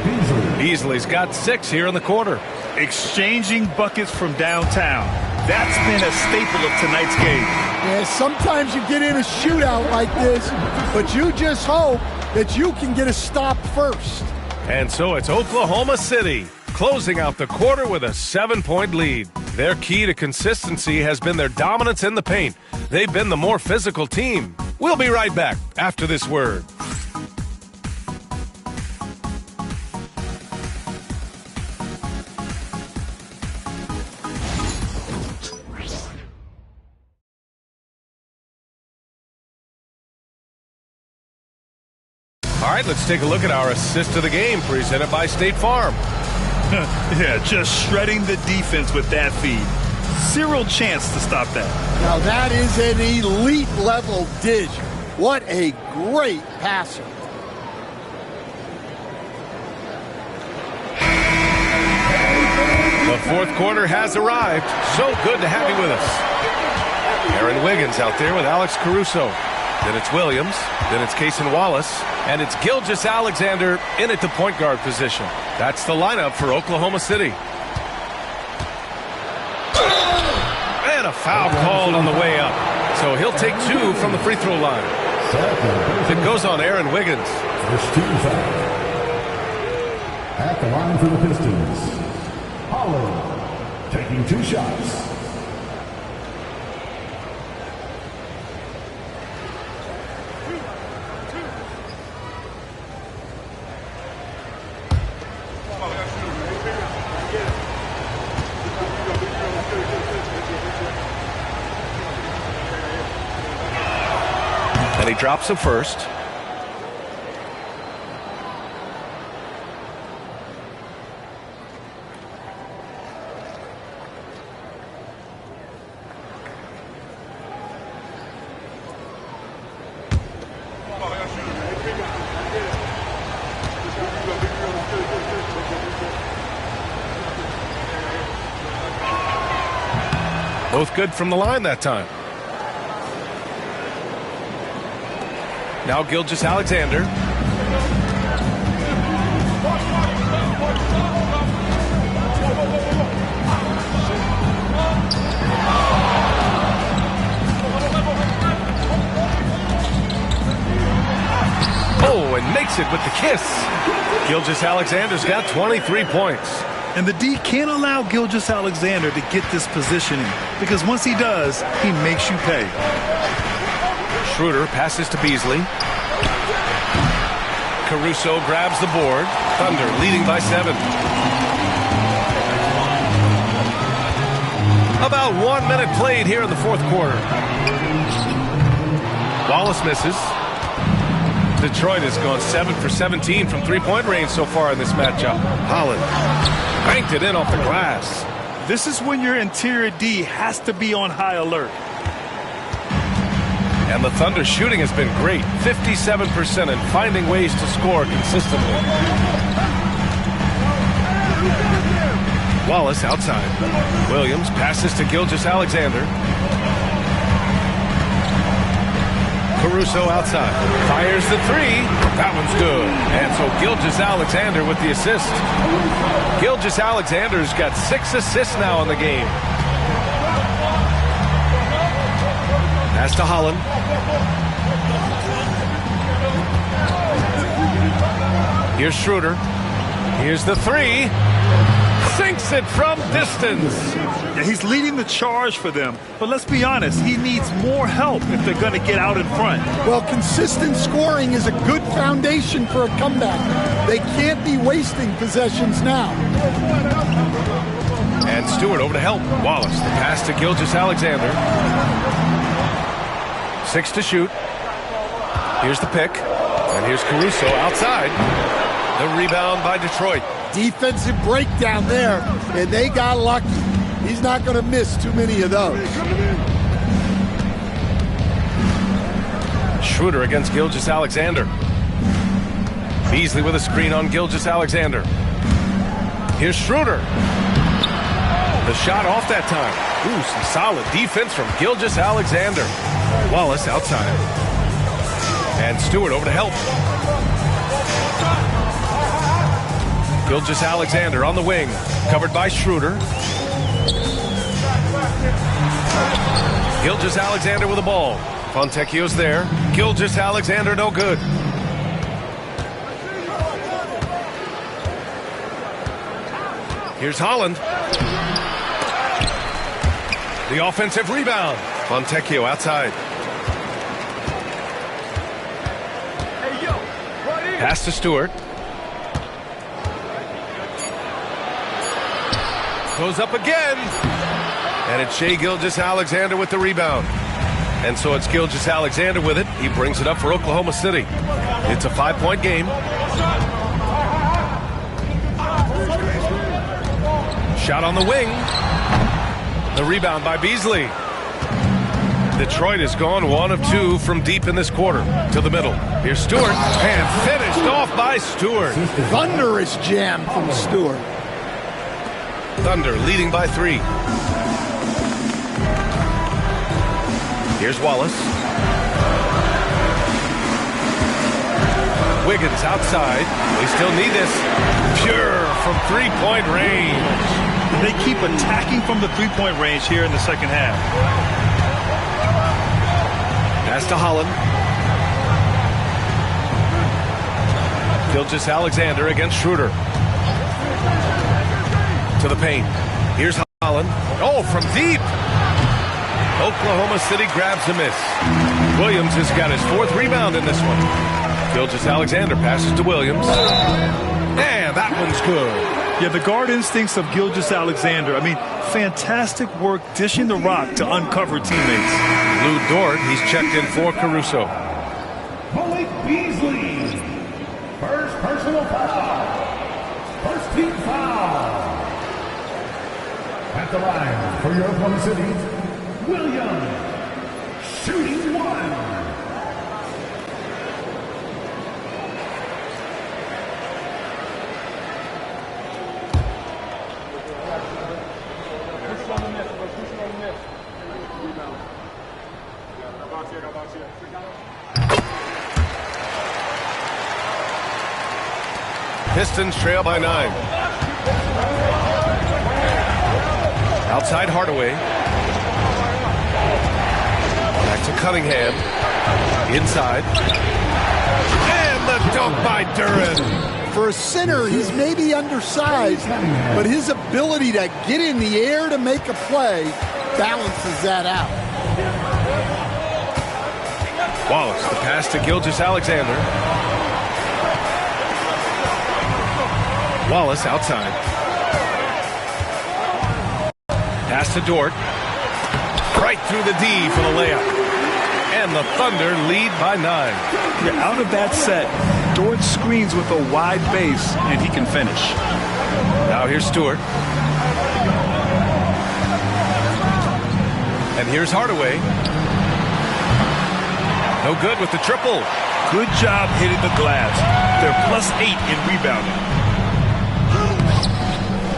B: Beasley's got 6 here in the quarter.
C: Exchanging buckets from downtown. That's been a staple of tonight's game.
D: Yeah, sometimes you get in a shootout like this, but you just hope that you can get a stop first.
B: And so it's Oklahoma City closing out the quarter with a 7-point lead. Their key to consistency has been their dominance in the paint. They've been the more physical team. We'll be right back after this word. All right, let's take a look at our assist of the game presented by State Farm.
C: Yeah, just shredding the defense with that feed. Zero chance to stop that.
D: Now that is an elite level dish. What a great passer.
B: The fourth quarter has arrived. So good to have you with us. Aaron Wiggins out there with Alex Caruso. Then it's Williams. Then it's Cason Wallace. And it's Gilgeous-Alexander in at the point guard position. That's the lineup for Oklahoma City. And a foul called on the way up. So he'll take 2 from the free throw line. It goes on Aaron Wiggins.
E: First team foul. At the line for the Pistons, Holland taking 2 shots.
B: Shea drops him first. Both good from the line that time. Now Gilgeous-Alexander. Oh, and makes it with the kiss. Gilgeous-Alexander's got 23 points.
C: And the D can't allow Gilgeous-Alexander to get this positioning, because once he does, he makes you pay.
B: Schroeder passes to Beasley. Caruso grabs the board. Thunder leading by 7. About 1 minute played here in the fourth quarter. Wallace misses. Detroit has gone 7 for 17 from three-point range so far in this matchup. Holland banked it in off the glass.
C: This is when your interior D has to be on high alert.
B: And the Thunder shooting has been great. 57% and finding ways to score consistently. Wallace outside. Williams passes to Gilgeous-Alexander. Caruso outside. Fires the 3. That one's good. And so Gilgeous-Alexander with the assist. Gilgeous-Alexander's got 6 assists now in the game. Pass to Holland. Here's Schroeder. Here's the 3. Sinks it from distance.
C: Yeah, he's leading the charge for them. But let's be honest, he needs more help if they're going to get out in front.
D: Well, consistent scoring is a good foundation for a comeback. They can't be wasting possessions now.
B: And Stewart over to help. Wallace, the pass to Gilgeous-Alexander. 6 to shoot. Here's the pick. And here's Caruso outside. The rebound by Detroit.
D: Defensive breakdown there, and they got lucky. He's not going to miss too many of those.
B: Schroeder against Gilgeous-Alexander. Beasley with a screen on Gilgeous-Alexander. Here's Schroeder. The shot off that time. Ooh, some solid defense from Gilgeous-Alexander. Wallace outside. And Stewart over to help. Gilgeous-Alexander on the wing. Covered by Schroeder. Gilgeous-Alexander with the ball. Fontecchio's there. Gilgeous-Alexander no good. Here's Holland. The offensive rebound. Fontecchio outside. Pass to Stewart. Goes up again. And it's Shai Gilgeous-Alexander with the rebound. And so it's Gilgeous-Alexander with it. He brings it up for Oklahoma City. It's a 5-point game. Shot on the wing. The rebound by Beasley. Detroit has gone 1 of 2 from deep in this quarter. To the middle. Here's Stewart. And finished off by Stewart.
D: Thunderous jam from Stewart.
B: Thunder leading by 3. Here's Wallace. Wiggins outside. We still need this. Pure from three-point range.
C: They keep attacking from the three-point range here in the second half.
B: Pass to Holland. Gilgeous-Alexander against Schroeder. To the paint. Here's Holland. Oh, from deep. Oklahoma City grabs a miss. Williams has got his 4th rebound in this one. Gilgeous-Alexander passes to Williams. And that one's good.
C: Yeah, the guard instincts of Gilgeous-Alexander. I mean, fantastic work dishing the rock to uncover teammates.
B: Lou Dort, he's checked in for Caruso.
E: personal foul. First team foul. At the line for your Oklahoma City, Williams, shooting one.
B: Pistons trail by 9. Outside Hardaway. Back to Cunningham. Inside. And the dunk by Duren.
D: For a center, he's maybe undersized, but his ability to get in the air to make a play balances that out.
B: Wallace, the pass to Gilgeous-Alexander. Wallace outside. Pass to Dort. Right through the D for the layup. And the Thunder lead by 9.
C: Yeah, out of that set, Dort screens with a wide base, and he can finish.
B: Now here's Stewart. And here's Hardaway. No good with the triple.
C: Good job hitting the glass. They're +8 in rebounding.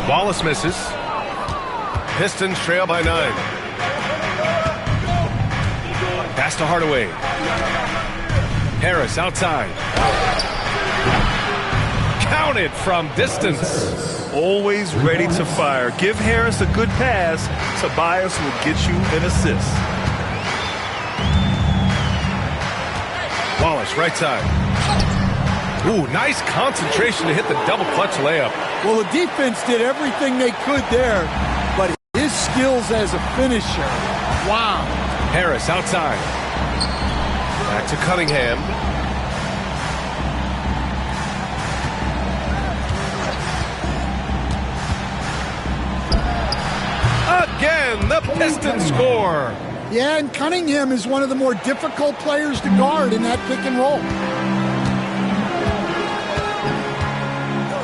B: Wallace misses. Pistons trail by 9. Pass to Hardaway. Harris outside. Counted from distance.
C: Always ready to fire. Give Harris a good pass. Tobias will get you an assist.
B: Wallace right side. Ooh, nice concentration to hit the double clutch layup.
D: Well, the defense did everything they could there, but his skills as a finisher, wow.
B: Harris outside. Back to Cunningham. Again, the Pistons score.
D: Yeah, and Cunningham is one of the more difficult players to guard in that pick and roll.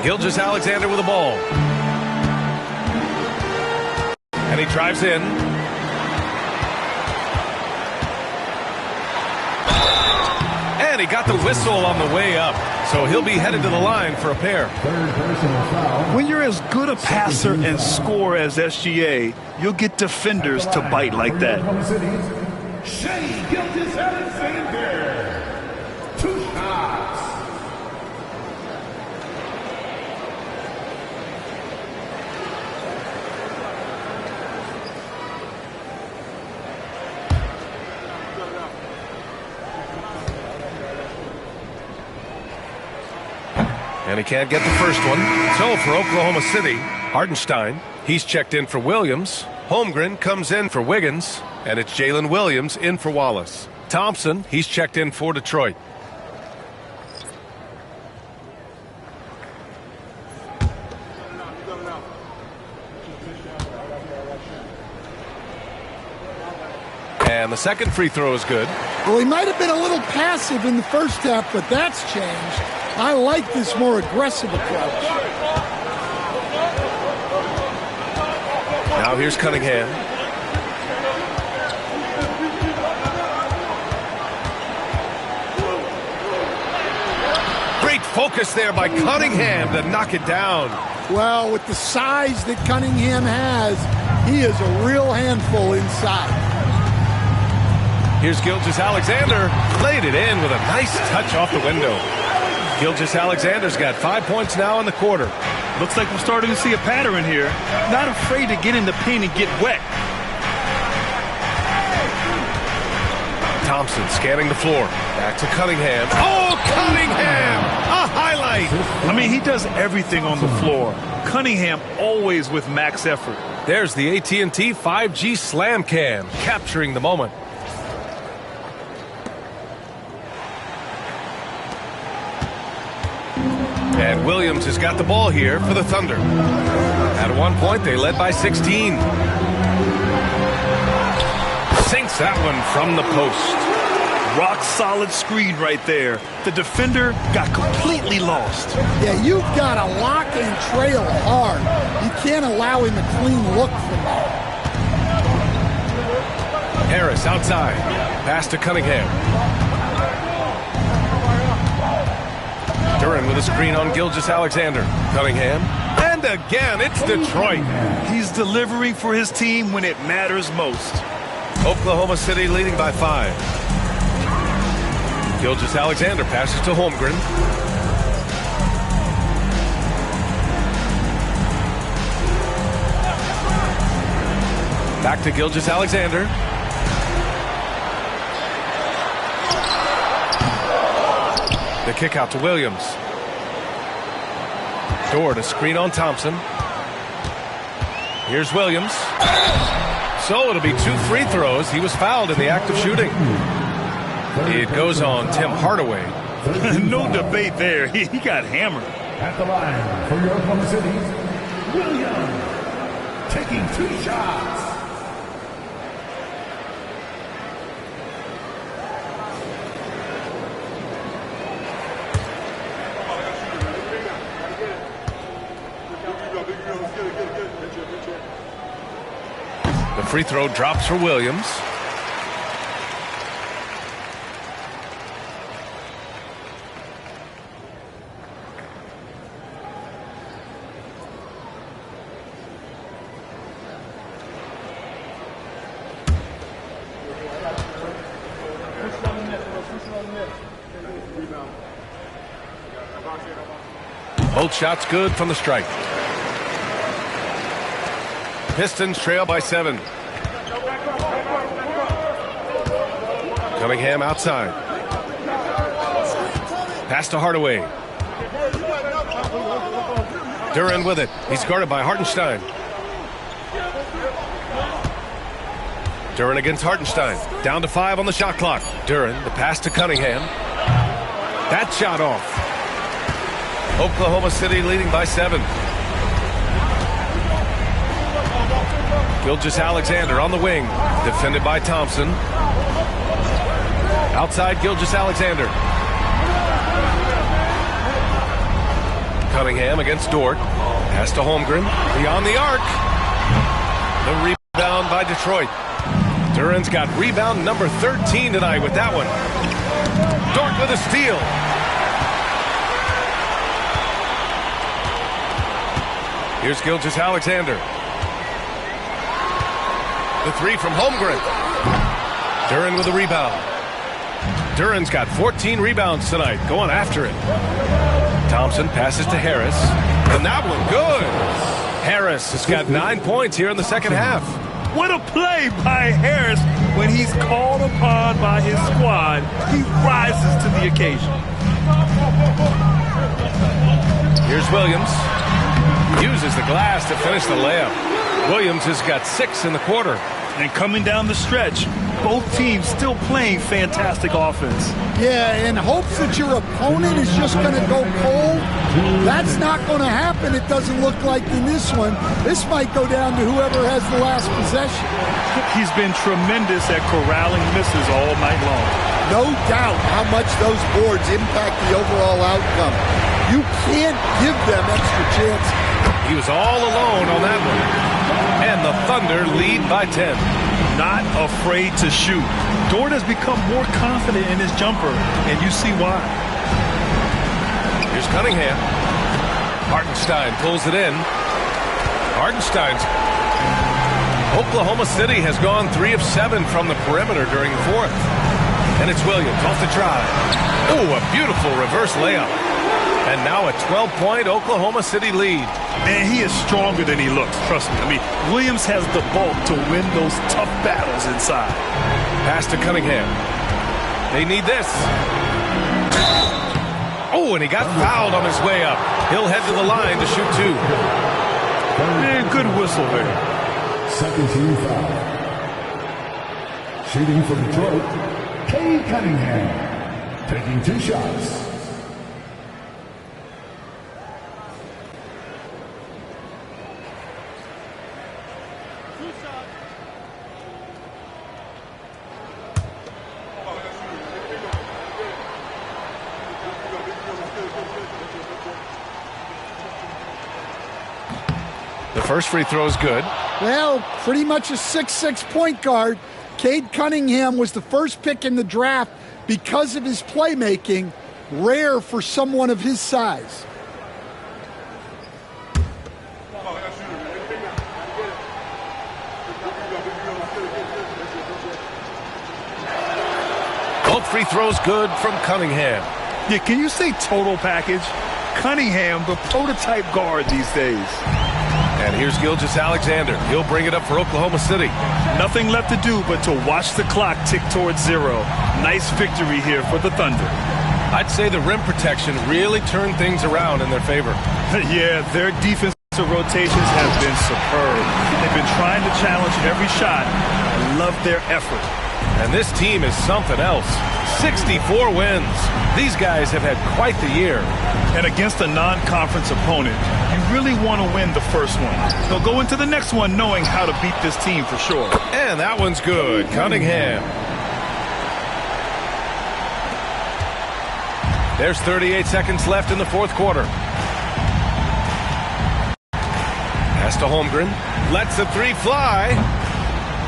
B: Gilgeous-Alexander with the ball. And he drives in. And he got the whistle on the way up. So he'll be headed to the line for a pair.
C: When you're as good a passer and scorer as SGA, you'll get defenders to bite like that.
E: Shea Gilgeous-Alexander. 2 shots.
B: And he can't get the first one. So for Oklahoma City, Hartenstein, he's checked in for Williams. Holmgren comes in for Wiggins. And it's Jalen Williams in for Wallace. Thompson, he's checked in for Detroit. And the second free throw is good.
D: Well, he might have been a little passive in the first half, but that's changed. I like this more aggressive approach.
B: Now here's Cunningham. Great focus there by Cunningham to knock it down.
D: Well, with the size that Cunningham has, he is a real handful inside.
B: Here's Gilgeous-Alexander. Laid it in with a nice touch off the window. Gilgeous-Alexander's got 5 points now in the quarter.
C: Looks like we're starting to see a pattern here. Not afraid to get in the paint and get wet.
B: Thompson scanning the floor. Back to Cunningham. Oh, Cunningham! A highlight!
C: I mean, he does everything on the floor. Cunningham always with max effort.
B: There's the AT&T 5G Slam Cam, capturing the moment. And Williams has got the ball here for the Thunder. At one point, they led by 16. Sinks that one from the post.
C: Rock-solid screen right there. The defender got completely lost.
D: Yeah, you've got to lock and trail hard. You can't allow him a clean look from that.
B: Harris outside. Pass to Cunningham. Duren with a screen on Gilgeous-Alexander. Cunningham. And again, it's Detroit.
C: He's delivering for his team when it matters most.
B: Oklahoma City leading by 5. Gilgeous-Alexander passes to Holmgren. Back to Gilgeous-Alexander. The kick out to Williams. Dort a screen on Thompson. Here's Williams. So it'll be 2 free throws. He was fouled in the act of shooting. It goes on Tim Hardaway.
C: No debate there. He got hammered.
E: At the line for your Oklahoma City, Williams taking 2 shots.
B: The free throw drops for Williams. Both shots good from the stripe. Pistons trail by 7. Cunningham outside. Pass to Hardaway. Duren with it. He's guarded by Hartenstein. Duren against Hartenstein. Down to 5 on the shot clock. Duren, the pass to Cunningham. That shot off. Oklahoma City leading by 7. Gilgeous-Alexander on the wing. Defended by Thompson. Outside Gilgeous-Alexander. Cunningham against Dort. Pass to Holmgren. Beyond the arc. The rebound by Detroit. Duren's got rebound number 13 tonight with that one. Dort with a steal. Here's Gilgeous-Alexander. The 3 from Holmgren. Duren with a rebound. Duren's got 14 rebounds tonight, going after it. Thompson passes to Harris. And that one good. Harris has got 9 points here in the second half.
C: What a play by Harris. When he's called upon by his squad, he rises to the occasion.
B: Here's Williams. Uses the glass to finish the layup. Williams has got 6 in the quarter.
C: And coming down the stretch, both teams still playing fantastic offense.
D: Yeah, in hopes that your opponent is just going to go cold. That's not going to happen. It doesn't look like in this one. This might go down to whoever has the last possession.
C: He's been tremendous at corralling misses all night long.
D: No doubt how much those boards impact the overall outcome. You can't give them extra chances.
B: He was all alone on that one. And the Thunder lead by 10.
C: Not afraid to shoot. Dort has become more confident in his jumper, and you see why.
B: Here's Cunningham. Hartenstein pulls it in. Hartenstein's. Oklahoma City has gone 3 of 7 from the perimeter during the 4th. And it's Williams off the drive. Oh, a beautiful reverse layup. And now a 12-point Oklahoma City lead.
C: And he is stronger than he looks, trust me. I mean, Williams has the bulk to win those tough battles inside.
B: Pass to Cunningham. They need this. Oh, and he got fouled on his way up. He'll head to the line to shoot 2.
C: Man, good whistle there.
E: Second team foul. Shooting for Detroit, Cade Cunningham. Taking 2 shots.
B: first free throw is good.
D: Well, pretty much a 6'6" point guard. Cade Cunningham was the first pick in the draft because of his playmaking, rare for someone of his size.
B: Both free throws good from Cunningham.
C: Yeah, can you say total package? Cunningham, the prototype guard these days.
B: And here's Gilgeous-Alexander. He'll bring it up for Oklahoma City.
C: Nothing left to do but to watch the clock tick towards 0. Nice victory here for the Thunder.
B: I'd say the rim protection really turned things around in their favor.
C: Yeah, their defensive rotations have been superb. They've been trying to challenge every shot. I love their effort.
B: And this team is something else. 64 wins. These guys have had quite the year.
C: And against a non-conference opponent, you really want to win the first one. They'll go into the next one knowing how to beat this team for sure.
B: And that one's good. Cunningham. There's 38 seconds left in the fourth quarter. Pass to Holmgren. Lets the three fly.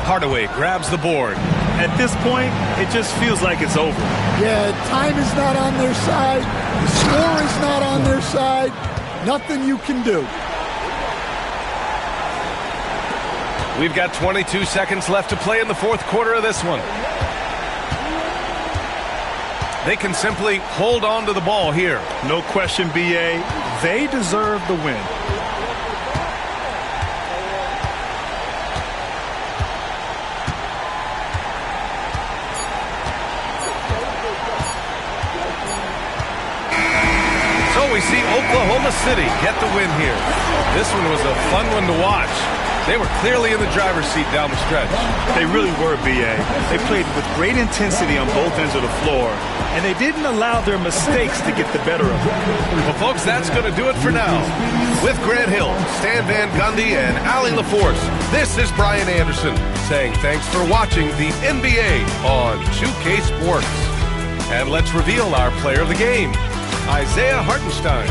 B: Hardaway grabs the board.
C: At this point, it just feels like it's over.
D: Yeah, time is not on their side. The score is not on their side. Nothing you can do.
B: We've got 22 seconds left to play in the fourth quarter of this one. They can simply hold on to the ball here.
C: No question, B.A. They deserve the win.
B: We see Oklahoma City get the win here. This one was a fun one to watch. They were clearly in the driver's seat down the stretch.
C: They really were, B.A. They played with great intensity on both ends of the floor, and they didn't allow their mistakes to get the better of them.
B: Well, folks, that's going to do it for now. With Grant Hill, Stan Van Gundy, and Allie LaForce, this is Brian Anderson saying thanks for watching the NBA on 2K Sports. And let's reveal our player of the game, Isaiah Hartenstein.